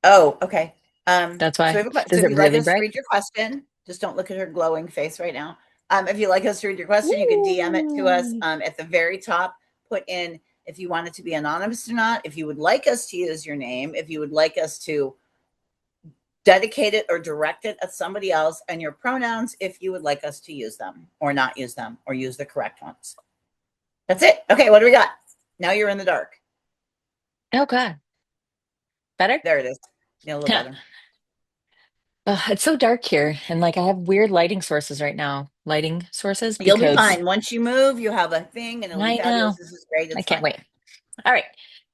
Oh, okay. That's So we why. have a question. So Is if it you'd like really us to bright? read your question, just don't look at her glowing face right now. If you'd like us to read your question, you can DM it to us Ooh. at the very top. Put in if you want it to be anonymous or not, if you would like us to use your name, if you would like us to dedicate it or direct it at somebody else, and your pronouns if you would like us to use them or not use them or use the correct ones. That's it. Okay, what do we got? Now you're in the dark. Oh God. Better? There it is. Yeah, a little better. It's so dark here, and like I have weird lighting sources right now. Lighting sources You'll be because fine. Once you move, you have a thing and it'll be I fabulous. know This is great. I It's can't fine. wait. All right.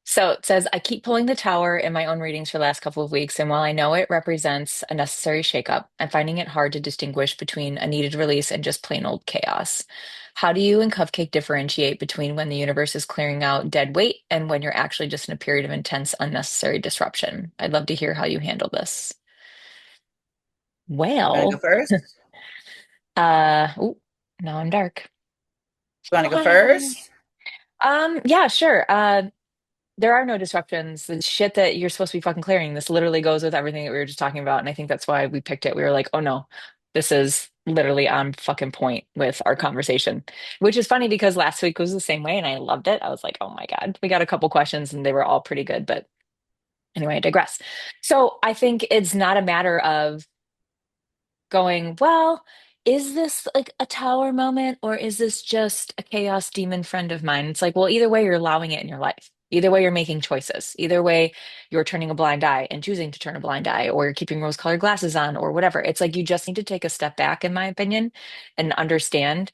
So it says, I keep pulling the tower in my own readings for the last couple of weeks, and while I know it represents a necessary shakeup, I'm finding it hard to distinguish between a needed release and just plain old chaos. How do you and Cupcake differentiate between when the universe is clearing out dead weight and when you're actually just in a period of intense, unnecessary disruption? I'd love to hear how you handle this. You want to go Well, first? ooh, now I'm dark. You want to go first? Yeah, sure. There are no disruptions. The shit that you're supposed to be fucking clearing, this literally goes with everything that we were just talking about. And I think that's why we picked it. We were like, oh no, this is literally on fucking point with our conversation, which is funny because last week was the same way and I loved it. I was like, oh my God, we got a couple questions and they were all pretty good. But anyway, I digress. So I think it's not a matter of going, well, is this like a tower moment or is this just a chaos demon friend of mine? It's like, well, either way, you're allowing it in your life. Either way, you're making choices. Either way, you're turning a blind eye and choosing to turn a blind eye, or you're keeping rose-colored glasses on, or whatever. It's like you just need to take a step back, in my opinion, and understand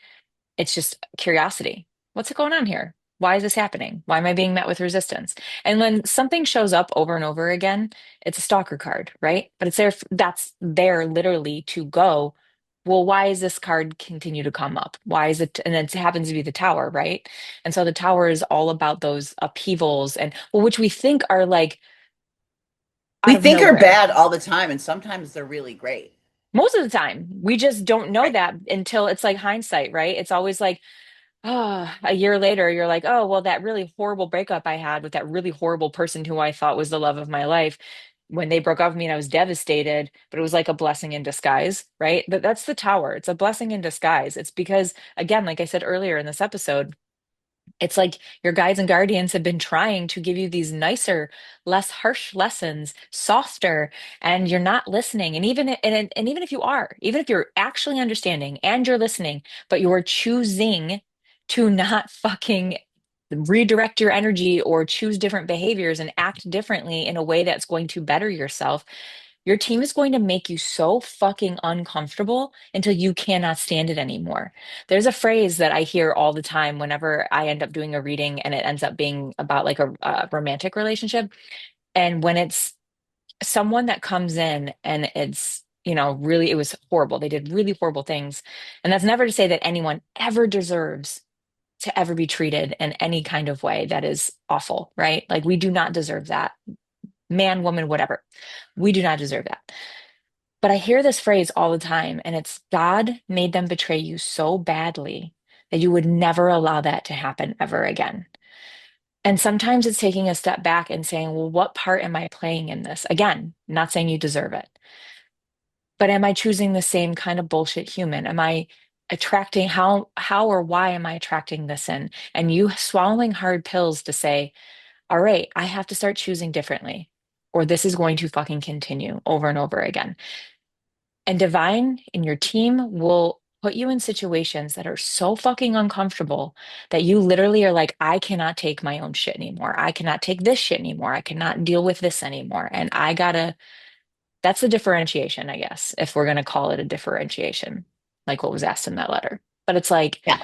it's just curiosity. What's going on here? Why is this happening? Why am I being met with resistance? And when something shows up over and over again, it's a stalker card, right? But it's there, that's there literally to go, well, why is this card continue to come up? Why is it, and then it happens to be the tower, right? And so the tower is all about those upheavals and well, which we think are like We out of think are nowhere. bad all the time, and sometimes they're really great. Most of the time, we just don't know Right. that until it's like hindsight, right? It's always like, a year later, you're like, oh, well, that really horrible breakup I had with that really horrible person who I thought was the love of my life. When they broke up with me and I was devastated, but it was like a blessing in disguise, right? But that's the tower. It's a blessing in disguise. It's because, again, like I said earlier in this episode, it's like your guides and guardians have been trying to give you these nicer, less harsh lessons, softer, and you're not listening. And even if you are, even if you're actually understanding and you're listening, but you're choosing to not fucking redirect your energy or choose different behaviors and act differently in a way that's going to better yourself, your team is going to make you so fucking uncomfortable until you cannot stand it anymore. There's a phrase that I hear all the time whenever I end up doing a reading and it ends up being about like a romantic relationship. And when it's someone that comes in and it's, really, it was horrible. They did really horrible things. And that's never to say that anyone ever deserves to ever be treated in any kind of way that is awful, right? Like we do not deserve that. Man, woman, whatever. We do not deserve that. But I hear this phrase all the time, and it's God made them betray you so badly that you would never allow that to happen ever again. And sometimes it's taking a step back and saying, well, what part am I playing in this? Again, not saying you deserve it, but am I choosing the same kind of bullshit human? Am I attracting how or why am I attracting this in? And you swallowing hard pills to say, all right, I have to start choosing differently, or this is going to fucking continue over and over again. And Divine and your team will put you in situations that are so fucking uncomfortable that you literally are like, I cannot take my own shit anymore. I cannot take this shit anymore. I cannot deal with this anymore. And I gotta, that's the differentiation, I guess, if we're gonna call it a differentiation, like what was asked in that letter. But it's like, Yeah.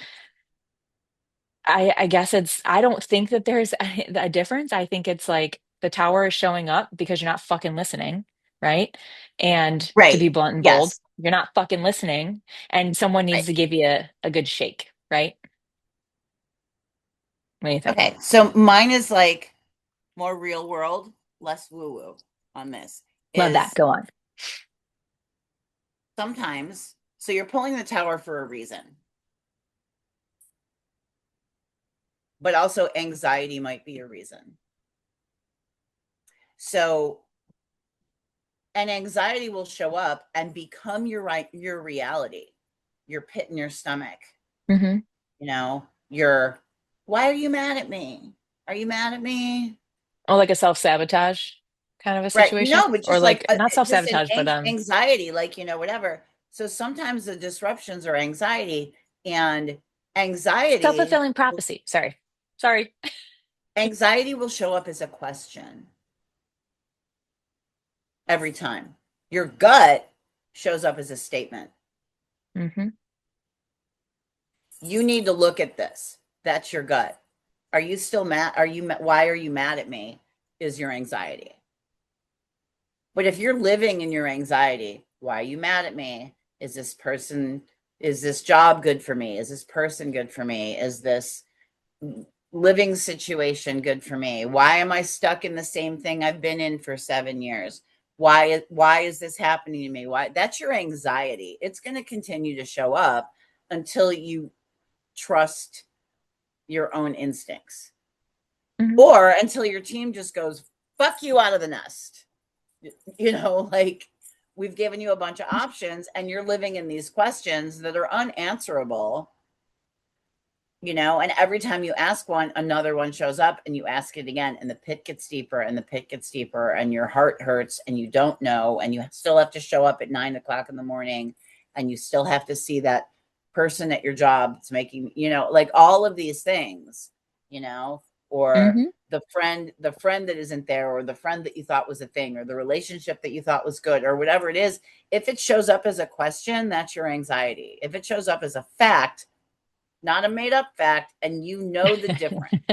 I guess I don't think that there's a difference. I think it's like the tower is showing up because you're not fucking listening, right? And to Right. be blunt and bold, Yes. you're not fucking listening, and someone needs Right. to give you a good shake, right? What do you think? Okay. So mine is like more real world, less woo woo on this. Love that. Is Go on. sometimes, so you're pulling the tower for a reason, but also anxiety might be a reason. So, and anxiety will show up and become your reality, your pit in your stomach. Hmm. Your why are you mad at me? Are you mad at me? Or like a self-sabotage kind of a Right. situation, No, but or just like like not just an self-sabotage, but anxiety, like, whatever. So sometimes the disruptions are anxiety, and anxiety self-fulfilling prophecy. Sorry. anxiety will show up as a question every time. Your gut shows up as a statement. Hmm. You need to look at this. That's your gut. Are you still mad? Why are you mad at me? Is your anxiety. But if you're living in your anxiety, why are you mad at me? Is this person, is this job good for me? Is this person good for me? Is this living situation good for me? Why am I stuck in the same thing I've been in for 7 years? Why is this happening to me? Why? That's your anxiety. It's going to continue to show up until you trust your own instincts, Mhm. or until your team just goes fuck you out of the nest. Like, we've given you a bunch of options and you're living in these questions that are unanswerable, and every time you ask one, another one shows up, and you ask it again, and the pit gets deeper and the pit gets deeper, and your heart hurts, and you don't know, and you still have to show up at 9 o'clock in the morning, and you still have to see that person at your job that's making, like all of these things, you know, or Mhm. the friend that isn't there, or the friend that you thought was a thing, or the relationship that you thought was good, or whatever it is. If it shows up as a question, that's your anxiety. If it shows up as a fact, not a made up fact, and you know the difference.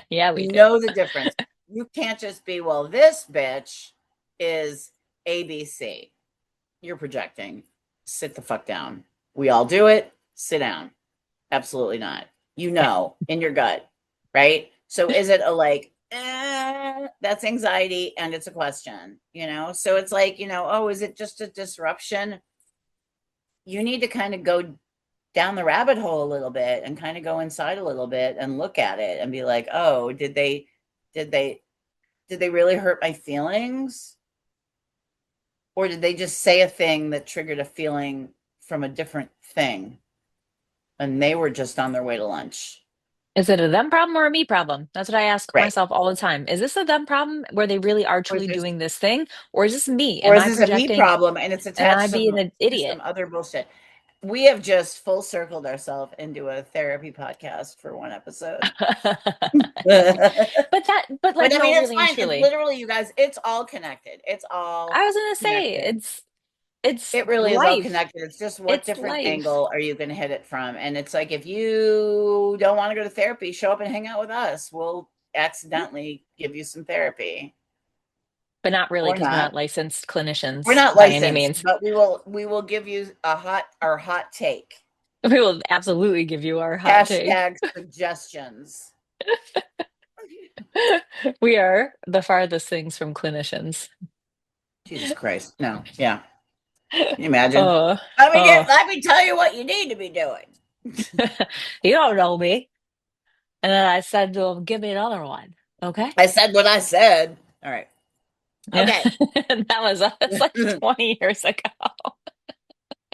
Yeah, we You do. know the difference. You can't just be, well, this bitch is ABC. You're projecting. Sit the fuck down. We all do it. Sit down. Absolutely not. In your gut, right? So is it a like, that's anxiety and it's a question? So it's like, oh, is it just a disruption? You need to kind of go down the rabbit hole a little bit and kind of go inside a little bit and look at it and be like, oh, did they did they really hurt my feelings, or did they just say a thing that triggered a feeling from a different thing, and they were just on their way to lunch? Is it a them problem or a me problem? That's what I ask Right. myself all the time. Is this a them problem where they really are Or is truly this doing this thing? Or is this me? or Am is I this a me projecting? problem and it's Am I attached being an to idiot? some other bullshit? We have just full circled ourselves into a therapy podcast for one episode. But like, But I no, mean, it's really and fine. It's truly. literally, you guys, it's all connected. It's all I was gonna say connected. it's It really is all life. connected. It's just what It's different life. angle are you going to hit it from? And it's like, if you don't want to go to therapy, show up and hang out with us. We'll accidentally give you some therapy, But not really, or because we're not not. licensed We're clinicians not by any licensed, means. but we will give you our hot take. We will absolutely give you our hot take. Hashtag suggestions. We are the farthest things from clinicians. Jesus Christ. No. Yeah. Can you imagine? Oh, Let me oh. let me tell you what you need to be doing. You don't know me. And then I said, well, give me another one. Okay. I said what I said. All right. Yeah. Okay. That's like 20 years ago.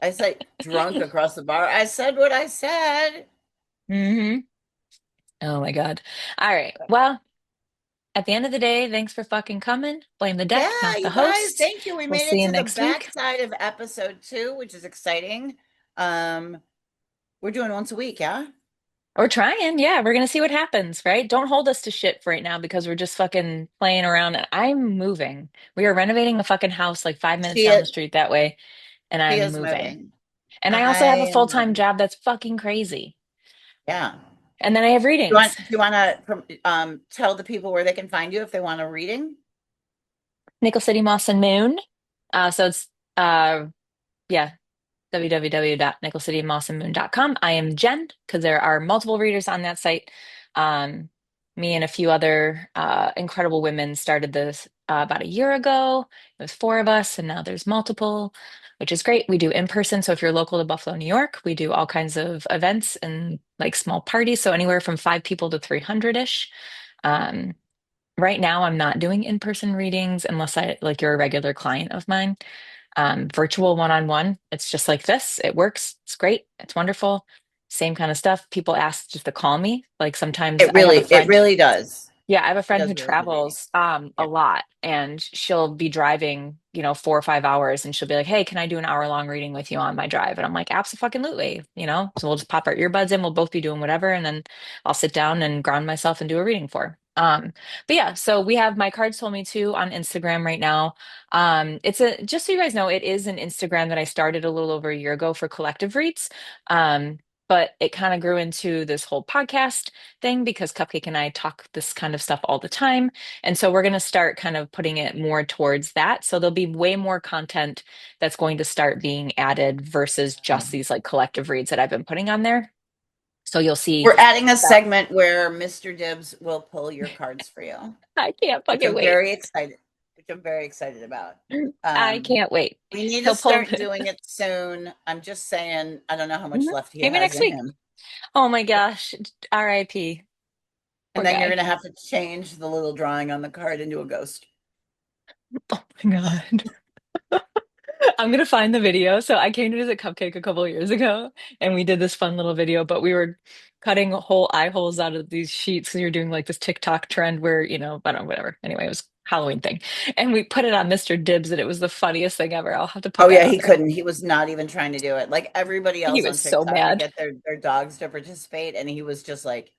I say drunk across the bar. I said what I said. Hmm. Oh my God. All right. Well, at the end of the day, thanks for fucking coming. Blame the deck, Yeah, not the you guys, host. thank you. We We'll made see it you to the next week. backside of episode 2, which is exciting. Um, we're doing once a week, yeah? We're trying. Yeah, we're gonna see what happens, right? Don't hold us to shit for right now because we're just fucking playing around. I'm moving. We are renovating a fucking house like 5 minutes She down the is street that way, and she I'm is moving. moving. And I also have a I am full-time moving. job that's fucking crazy. Yeah. And then I have readings. Do you want to tell the people where they can find you if they want a reading? Nickel City Moss and Moon. So it's yeah, www.nickelcitymossandmoon.com. I am Jen because there are multiple readers on that site. Um, Me and a few other incredible women started this about a year ago. It was four of us, and now there's multiple, which is great. We do in person. So if you're local to Buffalo, New York, we do all kinds of events and like small parties. So anywhere from 5 people to 300-ish. Um, right now, I'm not doing in-person readings unless you're a regular client of mine. Virtual one-on-one. It's just like this. It works. It's great. It's wonderful. Same kind of stuff. People ask just to call me. Like sometimes I have a It friend. really does. Yeah, I have a She friend who does really good readings. travels a Yeah. lot, and she'll be driving, 4 or 5 hours, and she'll be like, "Hey, can I do an hour-long reading with you on my drive?" And I'm like, "Absolutely." So we'll just pop our earbuds in. We'll both be doing whatever, and then I'll sit down and ground myself and do a reading for her. But yeah, so we have My Cards Told Me To on Instagram right now. It's a just so you guys know, it is an Instagram that I started a little over a year ago for collective reads. Um, but it kind of grew into this whole podcast thing because Cupcake and I talk this kind of stuff all the time. And so we're going to start kind of putting it more towards that. So there'll be way more content that's going to start being added versus just these like collective reads that I've been putting on there. So you'll see We're adding a that. segment where Mr. Dibs will pull your cards for you, I can't which fucking I'm wait. very excited, which I'm very excited about. I Um, can't wait. we need to He'll pull. start doing it soon. I'm just saying, I don't know how much left he Maybe has next in week. him. Oh my gosh. RIP. And Poor then you're guy. going to have to change the little drawing on the card into a ghost. Oh my God. I'm gonna find the video. So I came to visit Cupcake a couple of years ago and we did this fun little video, but we were cutting whole eye holes out of these sheets because you're doing like this TikTok trend where, I don't know, whatever. Anyway, it was Halloween thing. And we put it on Mr. Dibs and it was the funniest thing ever. I'll have to put Oh that yeah, on he there. couldn't. He was not even trying to do it. Like everybody He else on was so TikTok could mad. get their dogs to participate, and he was just like,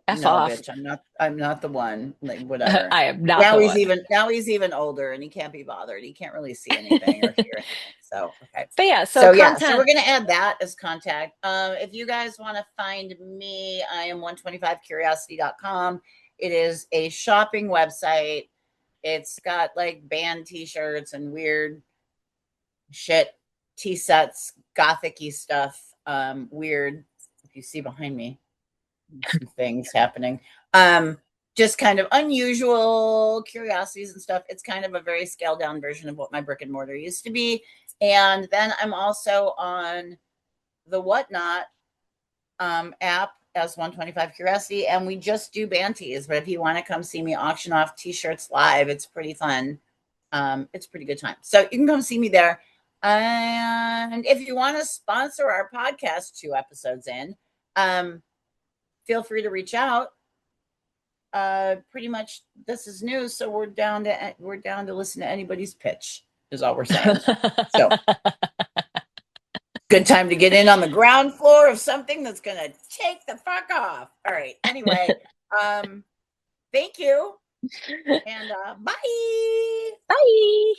F No, off. bitch, I'm not the one." Like whatever. I am not Now the he's one. even now he's even older and he can't be bothered. He can't really see anything or hear anything. So okay. But yeah, so So yeah, so we're content. gonna add that as contact. If you guys want to find me, I am 125curiosity.com. It is a shopping website. It's got like band t-shirts and weird shit, tea sets, gothicy stuff, weird. If you see behind me, some things happening. Um, just kind of unusual curiosities and stuff. It's kind of a very scaled down version of what my brick and mortar used to be. And then I'm also on the Whatnot app as 125 Curiosity, and we just do banties. But if you want to come see me auction off t-shirts live, it's pretty fun. It's a pretty good time. So you can come see me there. And if you want to sponsor our podcast 2 episodes in, um, feel free to reach out. Pretty much this is news, so we're down to listen to anybody's pitch, is all we're saying. So good time to get in on the ground floor of something that's gonna take the fuck off. All right. Anyway, um, thank you and bye. Bye.